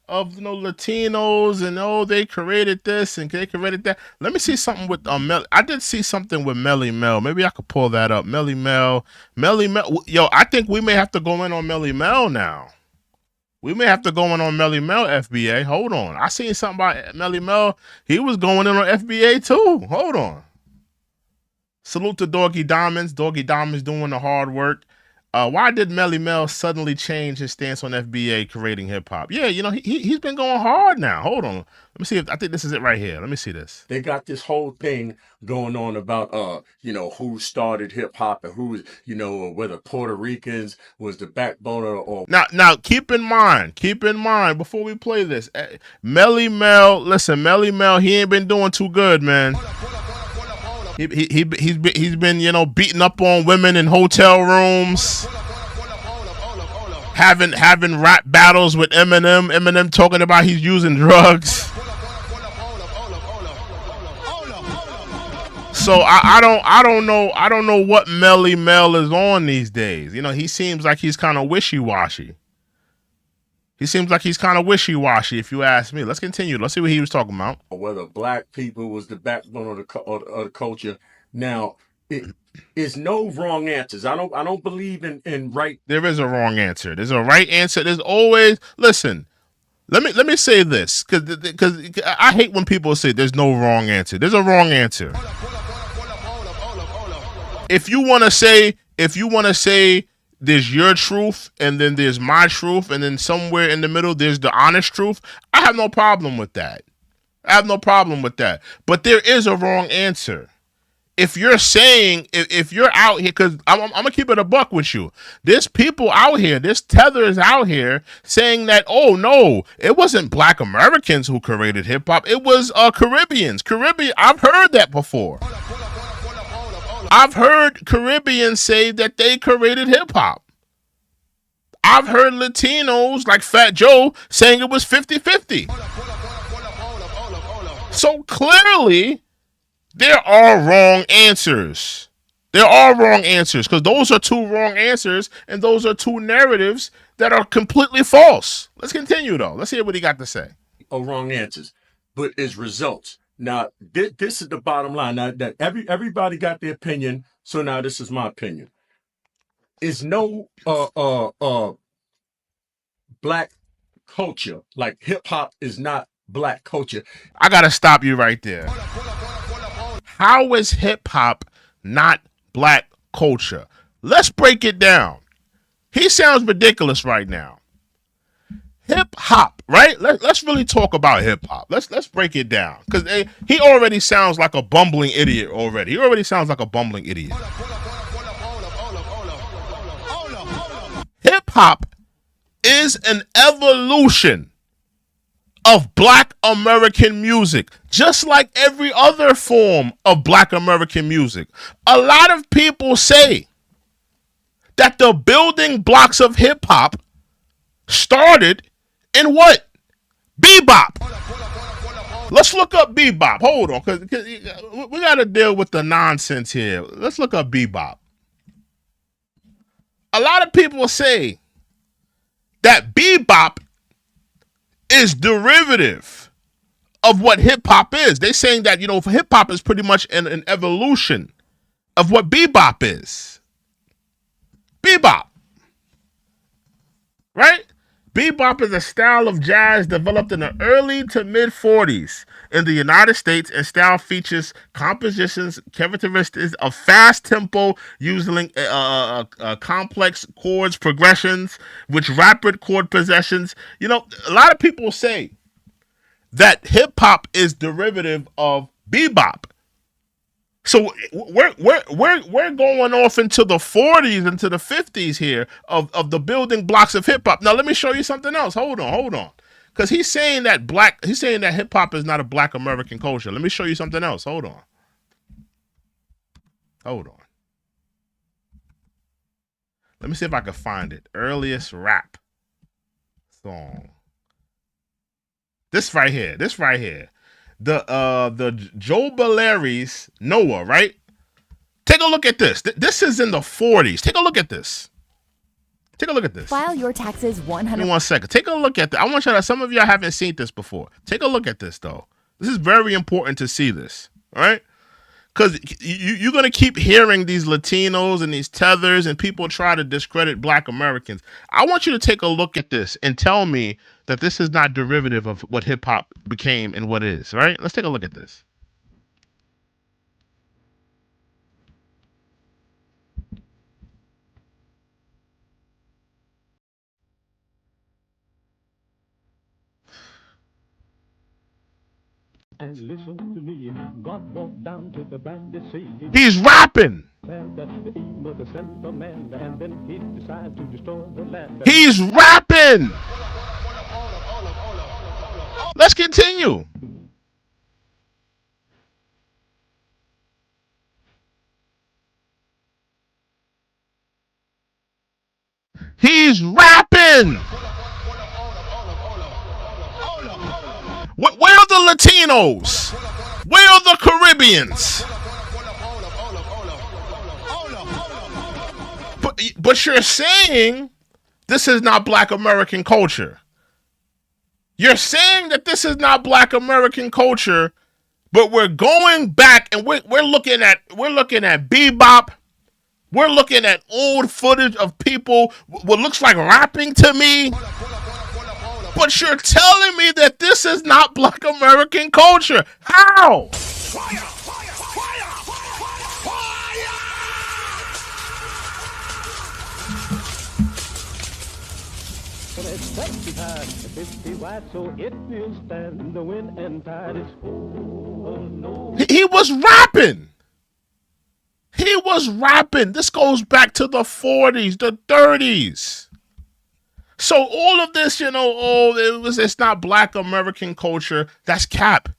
of Latinos and they created this and they created that? Let me see something with Mel. I did see something with Melle Mel. Maybe I could pull that up. Melle Mel. Yo, I think we may have to go in on Melle Mel now. We may have to go in on Melle Mel FBA. Hold on. I seen something about Melle Mel. He was going in on FBA too. Hold on. Salute to Doggy Diamonds. Doggy Diamonds doing the hard work. Why did Melle Mel suddenly change his stance on FBA creating hip hop? Yeah, he's been going hard now. Hold on. Let me see I think this is it right here. Let me see this. They got this whole thing going on about who started hip hop and who, whether Puerto Ricans was the backbone or Now keep in mind before we play this, Melle Mel, listen, Melle Mel, he ain't been doing too good, man. He's been beating up on women in hotel rooms. having rap battles with Eminem. Eminem talking about he's using drugs. So I don't know what Melle Mel is on these days. You know, he seems like he's kind of wishy-washy. If you ask me. Let's continue. Let's see what he was talking about. Whether black people was the backbone of the culture. Now, it's no wrong answers. I don't believe in right. There is a wrong answer. There's a right answer. There's always listen. Let me say this because I hate when people say there's no wrong answer. There's a wrong answer. If you want to say there's your truth and then there's my truth and then somewhere in the middle there's the honest truth, I have no problem with that. But there is a wrong answer. If you're saying, if you're out here, because I'm going to keep it a buck with you. There's people out here, there's tethers out here saying that, oh, no, it wasn't black Americans who created hip-hop. It was Caribbeans. I've heard that before. I've heard Caribbeans say that they created hip-hop. I've heard Latinos like Fat Joe saying it was 50-50. So clearly, there are wrong answers. Because those are two wrong answers and those are two narratives that are completely false. Let's continue, though. Let's hear what he got to say. Wrong answers, but it's results. Now, this is the bottom line. Now that everybody got their opinion, so now this is my opinion. Is no black culture, like hip hop is not black culture. I gotta stop you right there. How is hip hop not black culture? Let's break it down. He sounds ridiculous right now. Hip hop, right? Let's really talk about hip hop. Let's break it down because he already sounds like a bumbling idiot already. Hip hop is an evolution of black American music, just like every other form of black American music. A lot of people say that the building blocks of hip hop started in what? Bebop. Let's look up bebop. Hold on, because we got to deal with the nonsense here. Let's look up bebop. A lot of people say that bebop is derivative of what hip hop is. They're saying that, hip hop is pretty much an evolution of what bebop is. Bebop. Right? Bebop is a style of jazz developed in the early to mid-40s in the United States, and style features compositions characteristics of fast tempo using complex chords progressions with rapid chord possessions. A lot of people say that hip-hop is derivative of bebop. So we're going off into the 40s, into the 50s here of the building blocks of hip hop. Now let me show you something else. Hold on. Because he's saying that hip hop is not a black American culture. Let me show you something else. Hold on. Let me see if I can find it. Earliest rap song. This right here. The Joe Belleri's Noah, right? Take a look at this. This is in the 40s. Take a look at this. File your taxes 100. Give me 1 second. Take a look at this. I want you to, some of y'all haven't seen this before. Take a look at this, though. This is very important to see this, all right? Because you're going to keep hearing these Latinos and these tethers and people try to discredit black Americans. I want you to take a look at this and tell me that this is not derivative of what hip hop became and what is, right? Let's take a look at this. And listen to me, God walked down to the brandy sea. He's rapping. He's rapping. Let's continue. He's rapping. rapping? Where are the Latinos? Where are the Caribbeans? But you're saying this is not Black American culture. You're saying that this is not Black American culture, but we're going back and we're looking at bebop. We're looking at old footage of people what looks like rapping to me. But you're telling me that this is not Black American culture. How? It's 25, 50 watts, so it will stand the wind and tide is no. He was rapping. He was rapping. This goes back to the 40s, the 30s. So all of this, it's not Black American culture. That's cap.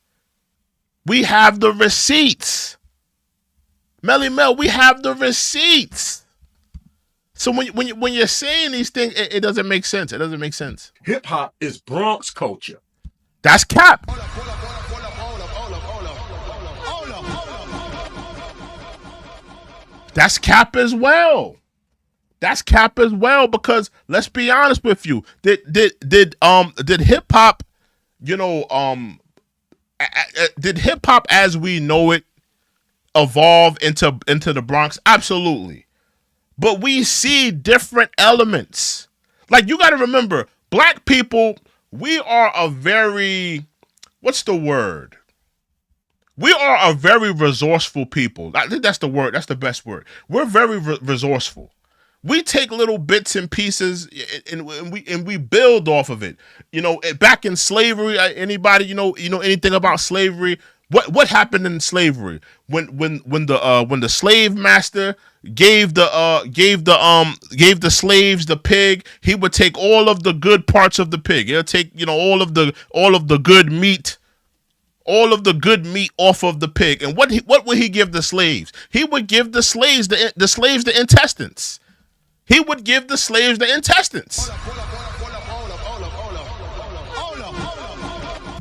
We have the receipts. Melle Mel, we have the receipts. So when you're saying these things, it doesn't make sense. It doesn't make sense. Hip hop is Bronx culture. That's cap. That's cap as well. That's cap as well, because let's be honest with you. Did hip hop, did hip hop as we know it evolve into the Bronx? Absolutely. But we see different elements. Like, you got to remember, Black people, we are a very, what's the word? We are a very resourceful people. I think that's the word. That's the best word. We're very resourceful. We take little bits and pieces and we build off of it. Back in slavery, anybody anything about slavery? What happened in slavery when the slave master gave the slaves the pig? He would take all of the good parts of the pig. He'll take all of the good meat. All of the good meat off of the pig. And what would he give the slaves? He would give the slaves the intestines. He would give the slaves the intestines.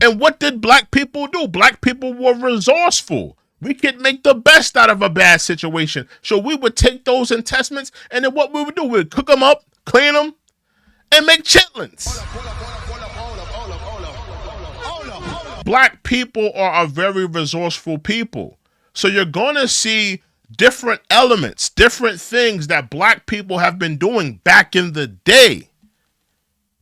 And what did Black people do? Black people were resourceful. We could make the best out of a bad situation. So we would take those intestines, and then what we would do, we'd cook them up, clean them, and make chitlins. Black people are a very resourceful people. So you're going to see different elements, different things that Black people have been doing back in the day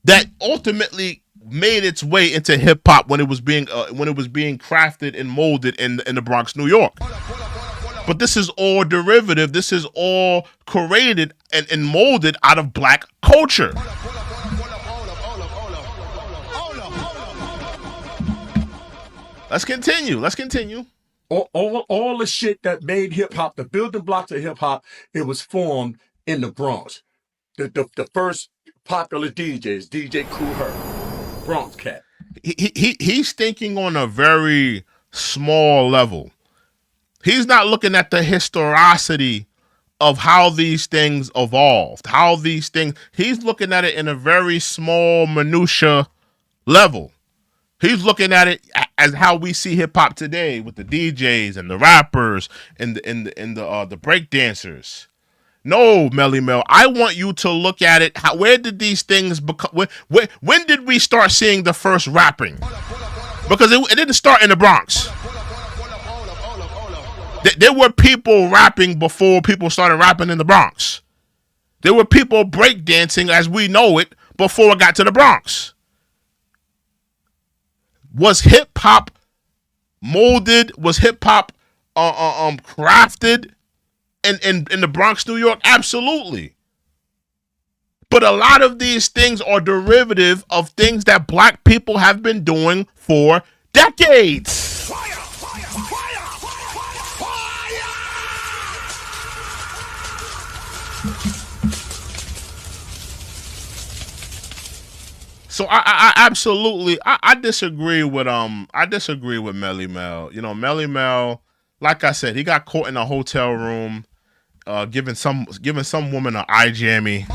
that ultimately made its way into hip hop when it was being crafted and molded in the Bronx, New York. But this is all derivative. This is all created and molded out of Black culture. Let's continue. All the shit that made hip hop, the building blocks of hip hop, it was formed in the Bronx. The first popular DJs, DJ Kool Herc, Bronx cat. He's thinking on a very small level. He's not looking at the historicity of how these things evolved, he's looking at it in a very small minutia level. He's looking at it as how we see hip hop today with the DJs and the rappers and the break dancers. No, Melle Mel, I want you to look at it. Where did these things become? When did we start seeing the first rapping? Because it didn't start in the Bronx. There were people rapping before people started rapping in the Bronx. There were people breakdancing as we know it before it got to the Bronx. Was hip hop molded? Was hip hop crafted in the Bronx, New York? Absolutely. But a lot of these things are derivative of things that Black people have been doing for decades. So I absolutely disagree with Melle Mel. Melle Mel, like I said, he got caught in a hotel room, giving some woman an eye jammy.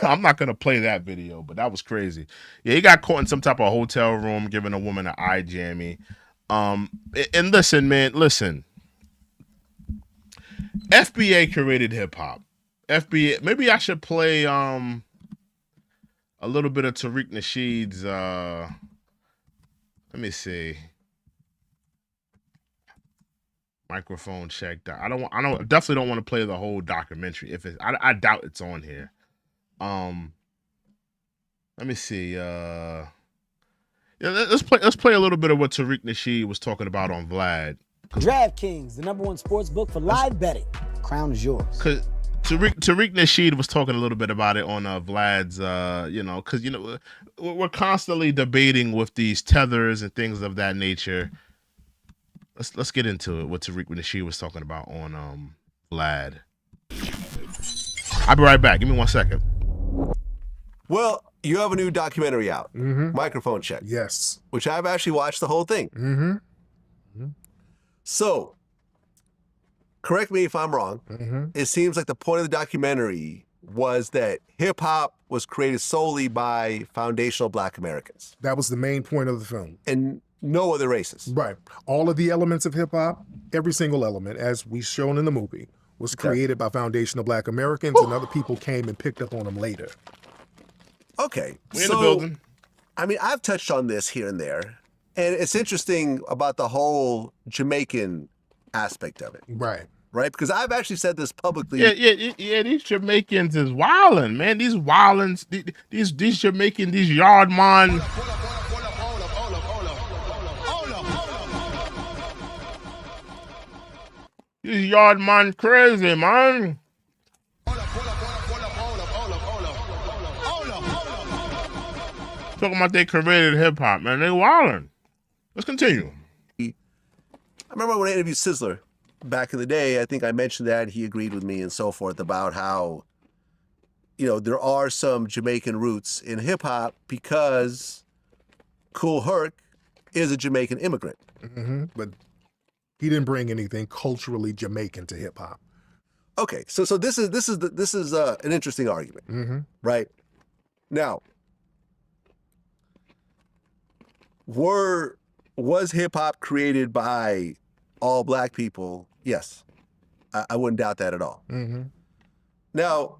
I'm not gonna play that video, but that was crazy. Yeah, he got caught in some type of hotel room giving a woman an eye jammy. And listen, man, listen. FBA created hip hop. FBA. Maybe I should play a little bit of Tariq Nasheed's. Let me see. Microphone checked. I definitely don't want to play the whole documentary. If I doubt it's on here. Let me see. Yeah, let's play a little bit of what Tariq Nasheed was talking about on Vlad. DraftKings, the #1 sports book for live betting. The crown is yours. Cause Tariq Nasheed was talking a little bit about it on Vlad's, because we're constantly debating with these tethers and things of that nature. Let's get into it. What Tariq Nasheed was talking about on Vlad. I'll be right back. Give me 1 second. Well, you have a new documentary out, Microphone Check. Yes. Which I've actually watched the whole thing. So, correct me if I'm wrong. It seems like the point of the documentary was that hip hop was created solely by foundational Black Americans. That was the main point of the film. And no other races. Right. All of the elements of hip hop, every single element, as we shown in the movie, was created by foundational Black Americans, and other people came and picked up on them later. Okay. We in the building. I mean, I've touched on this here and there, and it's interesting about the whole Jamaican aspect of it. Right. Right? Because I've actually said this publicly. Yeah. These Jamaicans is wildin', man. These wildins, these Jamaican, these yard man. These yard man crazy, man. Talking about they created hip hop, man. They wildin'. Let's continue. I remember when I interviewed Sizzler back in the day, I think I mentioned that. He agreed with me and so forth about how, there are some Jamaican roots in hip hop because Kool Herc is a Jamaican immigrant. But he didn't bring anything culturally Jamaican to hip hop. Okay, so this is an interesting argument, right? Now, was hip hop created by all Black people? Yes, I wouldn't doubt that at all. Now,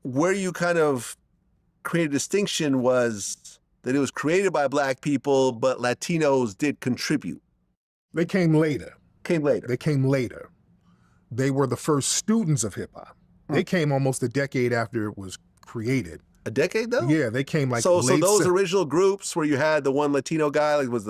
where you kind of create a distinction was that it was created by Black people, but Latinos did contribute. They came later. They came later. They were the first students of hip hop. They came almost a decade after it was created. A decade though? Yeah, they came like so late those original groups where you had the one Latino guy, like was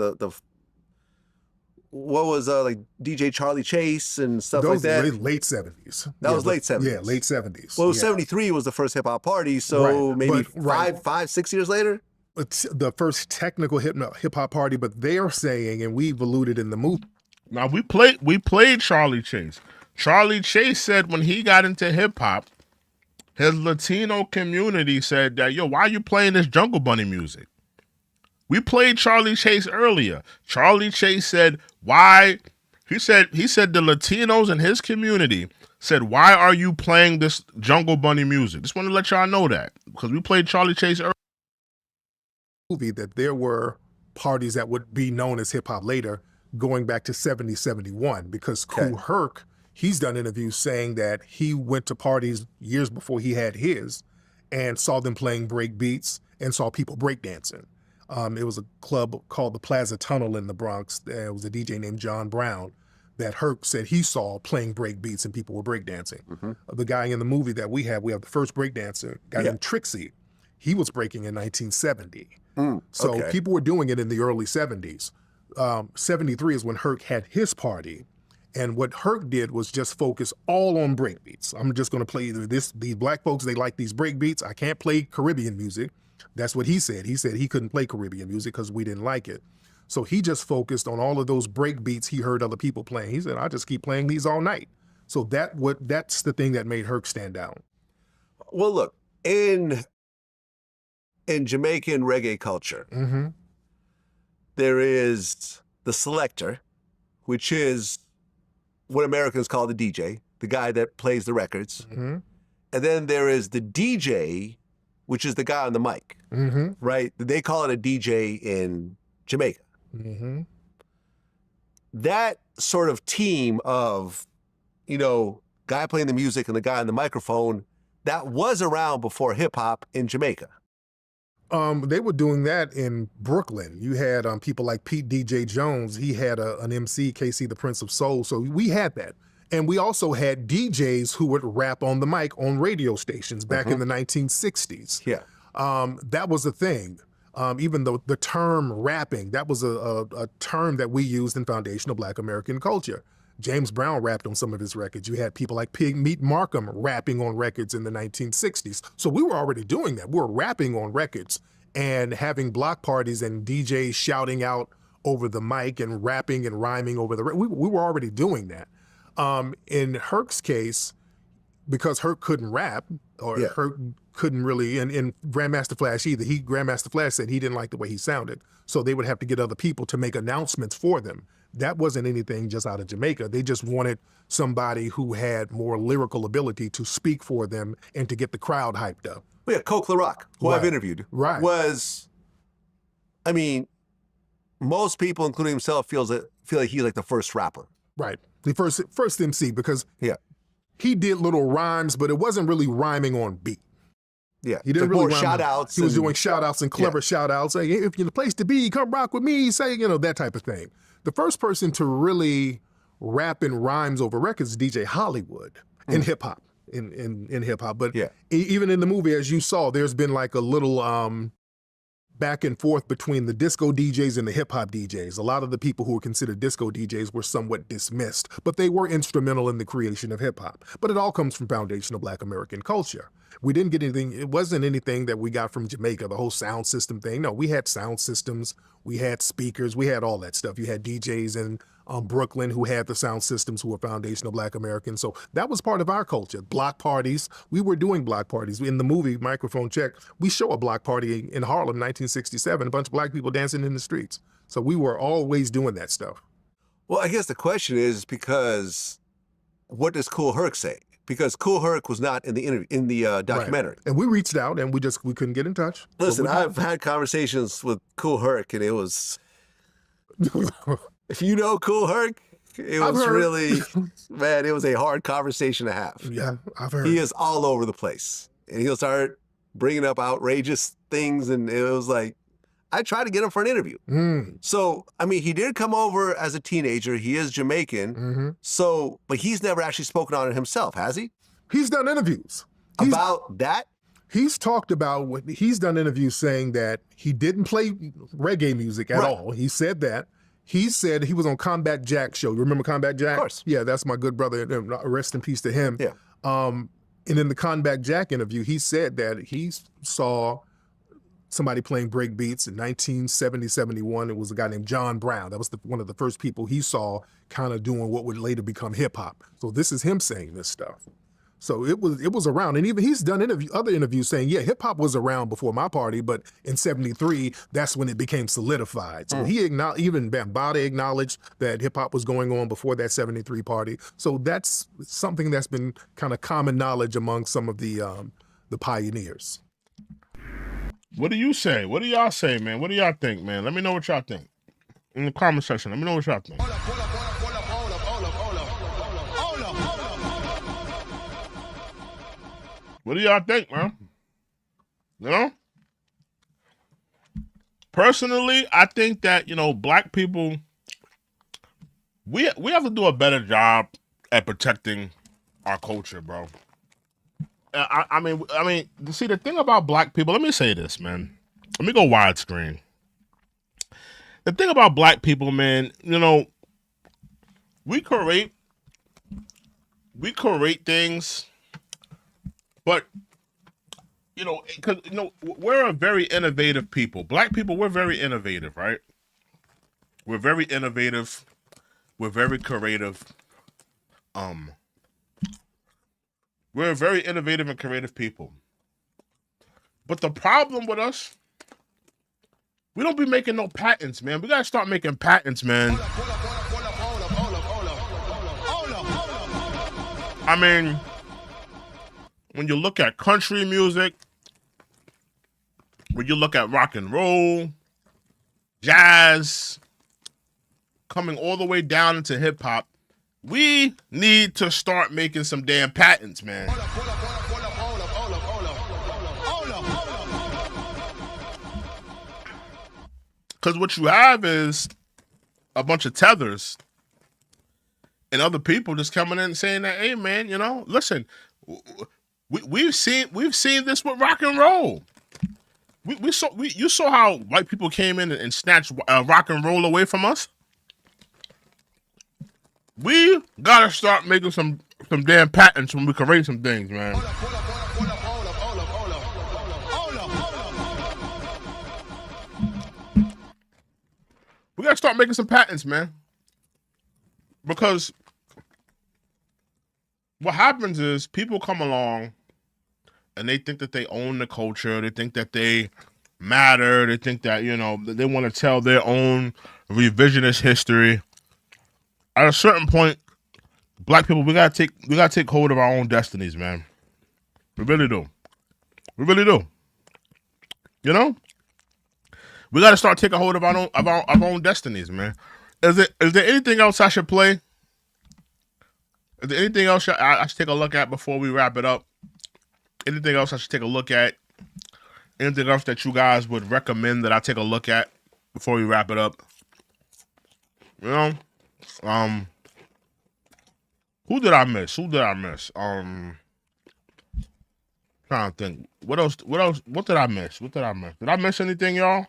like DJ Charlie Chase and stuff like that. Late 70s. That was late 70s. Yeah, late 70s. Well, 73 was the first hip hop party, so maybe 5-6 years later. It's the first technical hip hop party, but they're saying, and we've alluded in the movie. Now we played Charlie Chase. Charlie Chase said when he got into hip hop, his Latino community said that, yo, why are you playing this Jungle Bunny music? We played Charlie Chase earlier. Charlie Chase said, why? He said the Latinos in his community said, why are you playing this Jungle Bunny music? Just want to let y'all know that because we played Charlie Chase earlier. Movie that there were parties that would be known as hip hop later, going back to 70, 71, because Kool Herc, he's done interviews saying that he went to parties years before he had his and saw them playing break beats and saw people breakdancing. It was a club called the Plaza Tunnel in the Bronx. There was a DJ named John Brown that Herc said he saw playing break beats and people were breakdancing. The guy in the movie that we have the first breakdancer, guy named Trixie. He was breaking in 1970. So people were doing it in the early 70s. 73 is when Herc had his party. And what Herc did was just focus all on breakbeats. I'm just going to play these Black folks, they like these breakbeats. I can't play Caribbean music. That's what he said. He said he couldn't play Caribbean music because we didn't like it. So he just focused on all of those breakbeats he heard other people playing. He said, I'll just keep playing these all night. So that's the thing that made Herc stand out. Well, look, in Jamaican reggae culture, there is the selector, which is what Americans call the DJ. the guy that plays the records. Mm-hmm. And then there is the DJ, which is the guy on the mic, Mm-hmm. right? They call it a DJ in Jamaica. Mm-hmm. That sort of team of, guy playing the music and the guy on the microphone, that was around before hip hop in Jamaica. They were doing that in Brooklyn. You had people like Pete DJ Jones. He had an MC, KC the Prince of Soul. So we had that. And we also had DJs who would rap on the mic on radio stations back in the 1960s. Yeah. That was a thing. Even though the term rapping, that was a term that we used in foundational Black American culture. James Brown rapped on some of his records. You had people like Pig Meat Markham rapping on records in the 1960s. So we were already doing that. We were rapping on records and having block parties and DJs shouting out over the mic and rapping and rhyming over the we were already doing that. In Herc's case, because Herc couldn't rap, or Herc couldn't really, and Grandmaster Flash either. Grandmaster Flash said he didn't like the way he sounded, so they would have to get other people to make announcements for them. That wasn't anything just out of Jamaica. They just wanted somebody who had more lyrical ability to speak for them and to get the crowd hyped up. Well, yeah, Coke LaRock, who I've interviewed, was, most people, including himself, feel like he's like the first rapper. Right. The first MC, because he did little rhymes, but it wasn't really rhyming on beat. Yeah, he didn't really rhyme. Shout outs. He was doing shout outs and clever shout outs. Like, if you're the place to be, come rock with me, say, that type of thing. The first person to really rap in rhymes over records is DJ Hollywood in hip hop, in hip hop. But even in the movie, as you saw, there's been like a little back and forth between the disco DJs and the hip hop DJs. A lot of the people who were considered disco DJs were somewhat dismissed, but they were instrumental in the creation of hip hop. But it all comes from foundational Black American culture. We didn't get anything, it wasn't anything that we got from Jamaica, the whole sound system thing. No, we had sound systems, we had speakers, we had all that stuff. You had DJs in Brooklyn who had the sound systems who were foundational Black Americans. So that was part of our culture. Block parties, we were doing block parties. In the movie, Microphone Check, we show a block party in Harlem, 1967, a bunch of Black people dancing in the streets. So we were always doing that stuff. Well, I guess the question is because what does Kool Herc say? Because Kool Herc was not in the documentary. Right. And we reached out and we couldn't get in touch. Listen, I've had conversations with Kool Herc and it was, if you know Kool Herc, it was really, man, it was a hard conversation to have. Yeah, I've heard. He is all over the place. And he'll start bringing up outrageous things and it was like, I tried to get him for an interview. So, he did come over as a teenager. He is Jamaican. So, but he's never actually spoken on it himself, has he? He's done interviews. About that? He's talked about, he's done interviews saying that he didn't play reggae music at all. He said that. He said he was on Combat Jack's show. You remember Combat Jack? Of course. Yeah, that's my good brother. Rest in peace to him. Yeah. And in the Combat Jack interview, he said that he saw somebody playing break beats in 1970, 71. It was a guy named John Brown. That was one of the first people he saw kind of doing what would later become hip hop. So this is him saying this stuff. So it was around. And even he's done other interviews saying, yeah, hip hop was around before my party, but in 73, that's when it became solidified. So he even Bambaataa acknowledged that hip hop was going on before that 73 party. So that's something that's been kind of common knowledge among some of the pioneers. What do you say? What do y'all say, man? What do y'all think, man? Let me know what y'all think in the comment section. Let me know what y'all think. What do y'all think, man? Personally, I think that, Black people, we have to do a better job at protecting our culture, bro. I mean, see, the thing about Black people, let me say this, man. Let me go widescreen. The thing about Black people, man, we create things, but, because, we're a very innovative people. Black people, we're very innovative, right? We're very innovative. We're very creative. We're very innovative and creative people. But the problem with us, we don't be making no patents, man. We got to start making patents, man. I mean, when you look at country music, when you look at rock and roll, jazz, coming all the way down into hip hop, we need to start making some damn patents, man. Because what you have is a bunch of tethers and other people just coming in and saying that, hey man, you know, listen, we've seen this with rock and roll. You saw how white people came in and snatched rock and roll away from us. We gotta start making some damn patents when we can raise some things, man. We gotta start making some patents, man. Because what happens is people come along and they think that they own the culture. They think that they matter. They think that, you know, they want to tell their own revisionist history. At a certain point, black people, we gotta take hold of our own destinies, man. We really do. We really do. You know? We gotta start taking hold of our own destinies, man. Is there anything else I should play? Is there anything else I should take a look at before we wrap it up? Anything else I should take a look at? Anything else that you guys would recommend that I take a look at before we wrap it up? You know? Who did I miss? Trying to think. What else? What did I miss? Did I miss anything, y'all?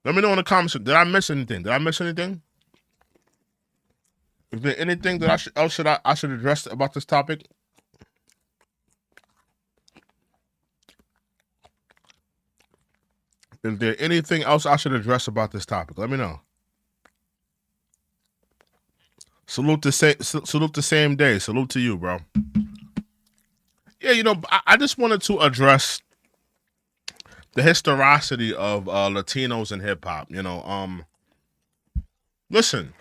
Let me know in the comments. Did I miss anything? Is there anything that I should address about this topic? Is there anything else I should address about this topic? Let me know. Salute the same day. Salute to you, bro. Yeah, you know, I just wanted to address the historicity of Latinos in hip hop. You know, listen,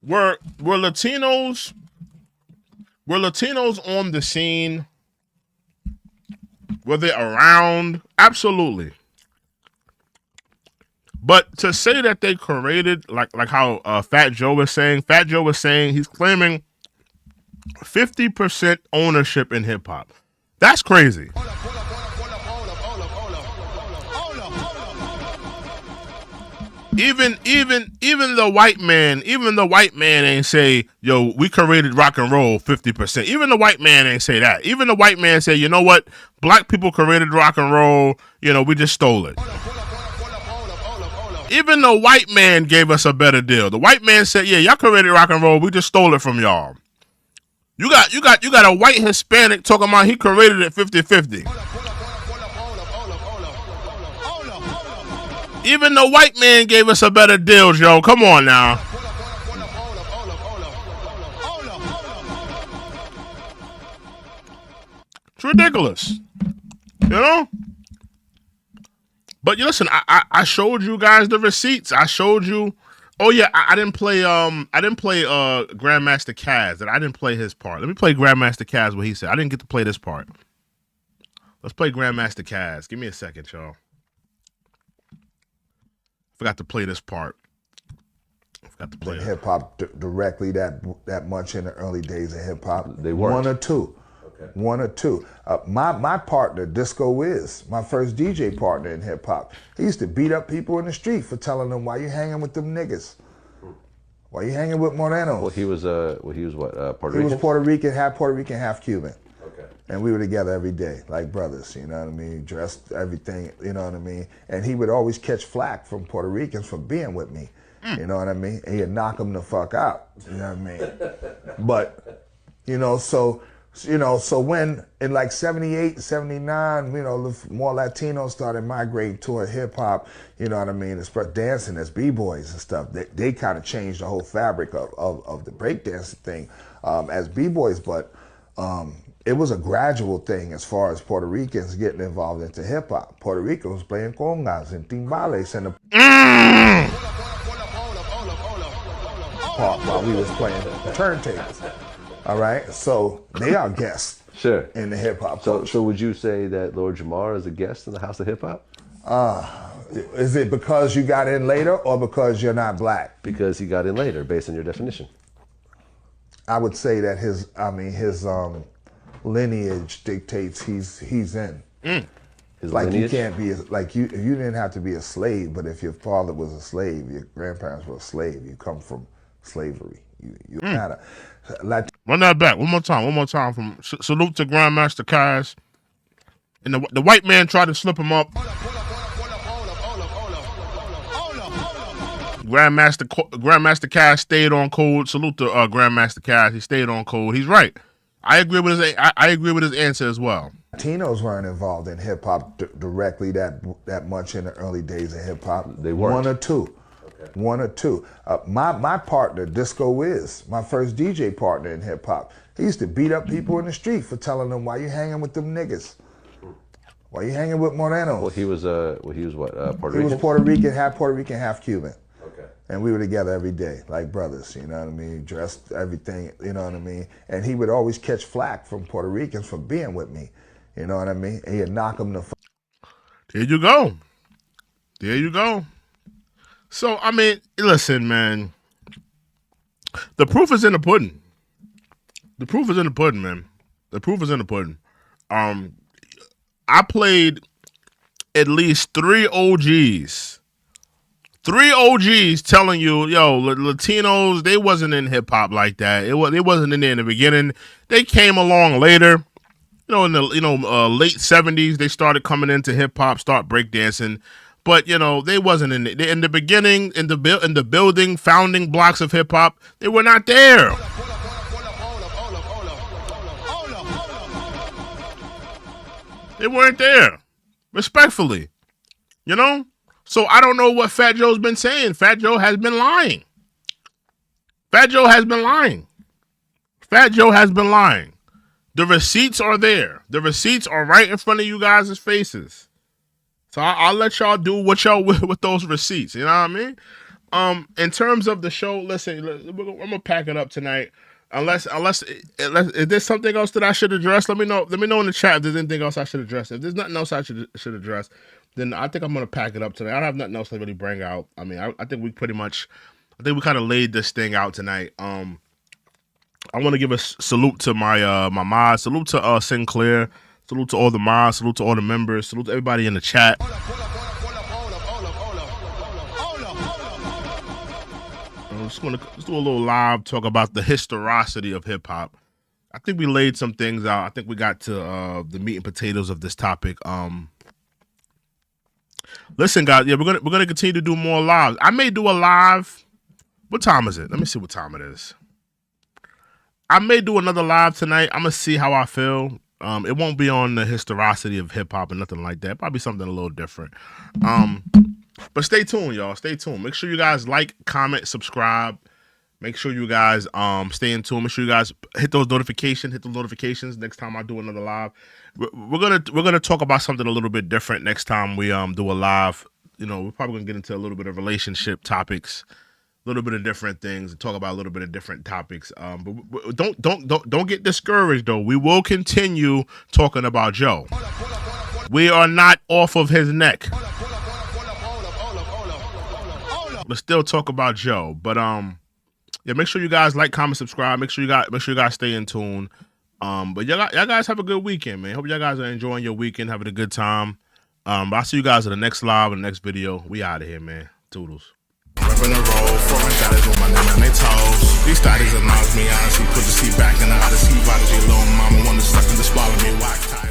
were Latinos on the scene? Were they around? Absolutely. But to say that they created, like how Fat Joe was saying, he's claiming 50% ownership in hip hop. That's crazy. Even the white man ain't say, yo, we created rock and roll 50%. Even the white man ain't say that. Even the white man say, you know what? Black people created rock and roll, you know, we just stole it. Even the white man gave us a better deal. The white man said, yeah, y'all created rock and roll, we just stole it from y'all. You got a white Hispanic talking about he created it 50-50. Even the white man gave us a better deal, Joe. Come on now. It's ridiculous. You know? But you listen, I showed you guys the receipts. I showed you. Oh yeah, I didn't play Grandmaster Caz, and I didn't play his part. Let me play Grandmaster Caz what he said. I didn't get to play this part. Let's play Grandmaster Caz. Give me a second, y'all. Forgot to play this part. Forgot to play it. Hip hop directly that much in the early days of hip hop. They weren't. One or two. Okay. One or two. My partner, Disco Wiz, my first DJ partner in hip hop, he used to beat up people in the street for telling them, why you hanging with them niggas? Why you hanging with Moreno? Well, he was what? Puerto Rican? He was Puerto Rican, half Cuban. Okay. And we were together every day, like brothers, you know what I mean? Dressed, everything, you know what I mean? And he would always catch flack from Puerto Ricans for being with me, you know what I mean? And he'd knock them the fuck out, you know what I mean? But, so when in like 78, 79, more Latinos started migrating toward hip hop, you know what I mean, as dancing as b-boys and stuff, they kind of changed the whole fabric of the breakdancing thing as b-boys, but it was a gradual thing as far as Puerto Ricans getting involved into hip hop. Puerto Rico was playing congas and timbales and part while we was playing the turntables. All right, so they are guests. Sure. In the hip hop. So would you say that Lord Jamar is a guest in the House of Hip Hop? Is it because you got in later or because you're not black? Because he got in later, based on your definition. I would say that his lineage dictates he's in. His like lineage? you can't be you didn't have to be a slave, but if your father was a slave, your grandparents were a slave, you come from slavery. You matter. Run that back one more time. From salute to Grandmaster Caz. And the white man tried to slip him up. Grandmaster Caz stayed on code. Salute to Grandmaster Caz. He stayed on code. He's right. I agree with his answer as well. Latinos weren't involved in hip hop directly that much in the early days of hip hop. They weren't. One or two. Okay. One or two. My partner, Disco Wiz, my first DJ partner in hip hop, he used to beat up people in the street for telling them, "Why you hanging with them niggas? Why you hanging with Moreno?" Well, he was what? Puerto Rican? He was Puerto Rican, half Cuban. Okay. And we were together every day, like brothers, you know what I mean? Dressed, everything, you know what I mean? And he would always catch flack from Puerto Ricans for being with me, you know what I mean? And he'd knock them the There you go. There you go. So, I mean, listen, man. The proof is in the pudding. The proof is in the pudding, man. The proof is in the pudding. I played at least 3 OGs. 3 OGs telling you, yo, Latinos, they wasn't in hip hop like that. They wasn't in there in the beginning. They came along later. You know, in the late 70s, they started coming into hip hop, start breakdancing. But they wasn't in the beginning, in the building, founding blocks of hip hop. They were not there. They weren't there, respectfully. So I don't know what Fat Joe's been saying. Fat Joe has been lying. Fat Joe has been lying. Fat Joe has been lying. The receipts are there. The receipts are right in front of you guys' faces. So I'll let y'all do what y'all will with those receipts. You know what I mean? In terms of the show, listen, I'm gonna pack it up tonight. Unless is there something else that I should address? Let me know. Let me know in the chat if there's anything else I should address. If there's nothing else I should address, then I think I'm gonna pack it up tonight. I don't have nothing else to really bring out. I mean, I think we kind of laid this thing out tonight. I want to give a salute to my mods. Salute to Sinclair. Salute to all the mods. Salute to all the members. Salute to everybody in the chat. Let's do a little live talk about the historicity of hip hop. I think we laid some things out. I think we got to the meat and potatoes of this topic. Listen, guys, yeah, we're gonna continue to do more lives. I may do a live. What time is it? Let me see what time it is. I may do another live tonight. I'm gonna see how I feel. It won't be on the historicity of hip hop and nothing like that. Probably something a little different. But stay tuned, y'all. Stay tuned. Make sure you guys like, comment, subscribe. Make sure you guys stay in tune. Make sure you guys hit those notifications. Hit the notifications next time I do another live. We're gonna talk about something a little bit different next time we do a live. We're probably gonna get into a little bit of relationship topics, a little bit of different things, and talk about a little bit of different topics. But don't get discouraged though. We will continue talking about Joe. We are not off of his neck. Let's still talk about Joe. But yeah, make sure you guys like, comment, subscribe. Make sure you guys stay in tune. But y'all guys have a good weekend, man. Hope y'all guys are enjoying your weekend, having a good time. But I'll see you guys in the next live and the next video. We out of here, man. Toodles. Reppin' the road, foreign daddies with my name on their toes. These daddies announce me, honestly, put the seat back in the Odyssey. Prodigy, little mama wanna suck in the swallow me, wax tie.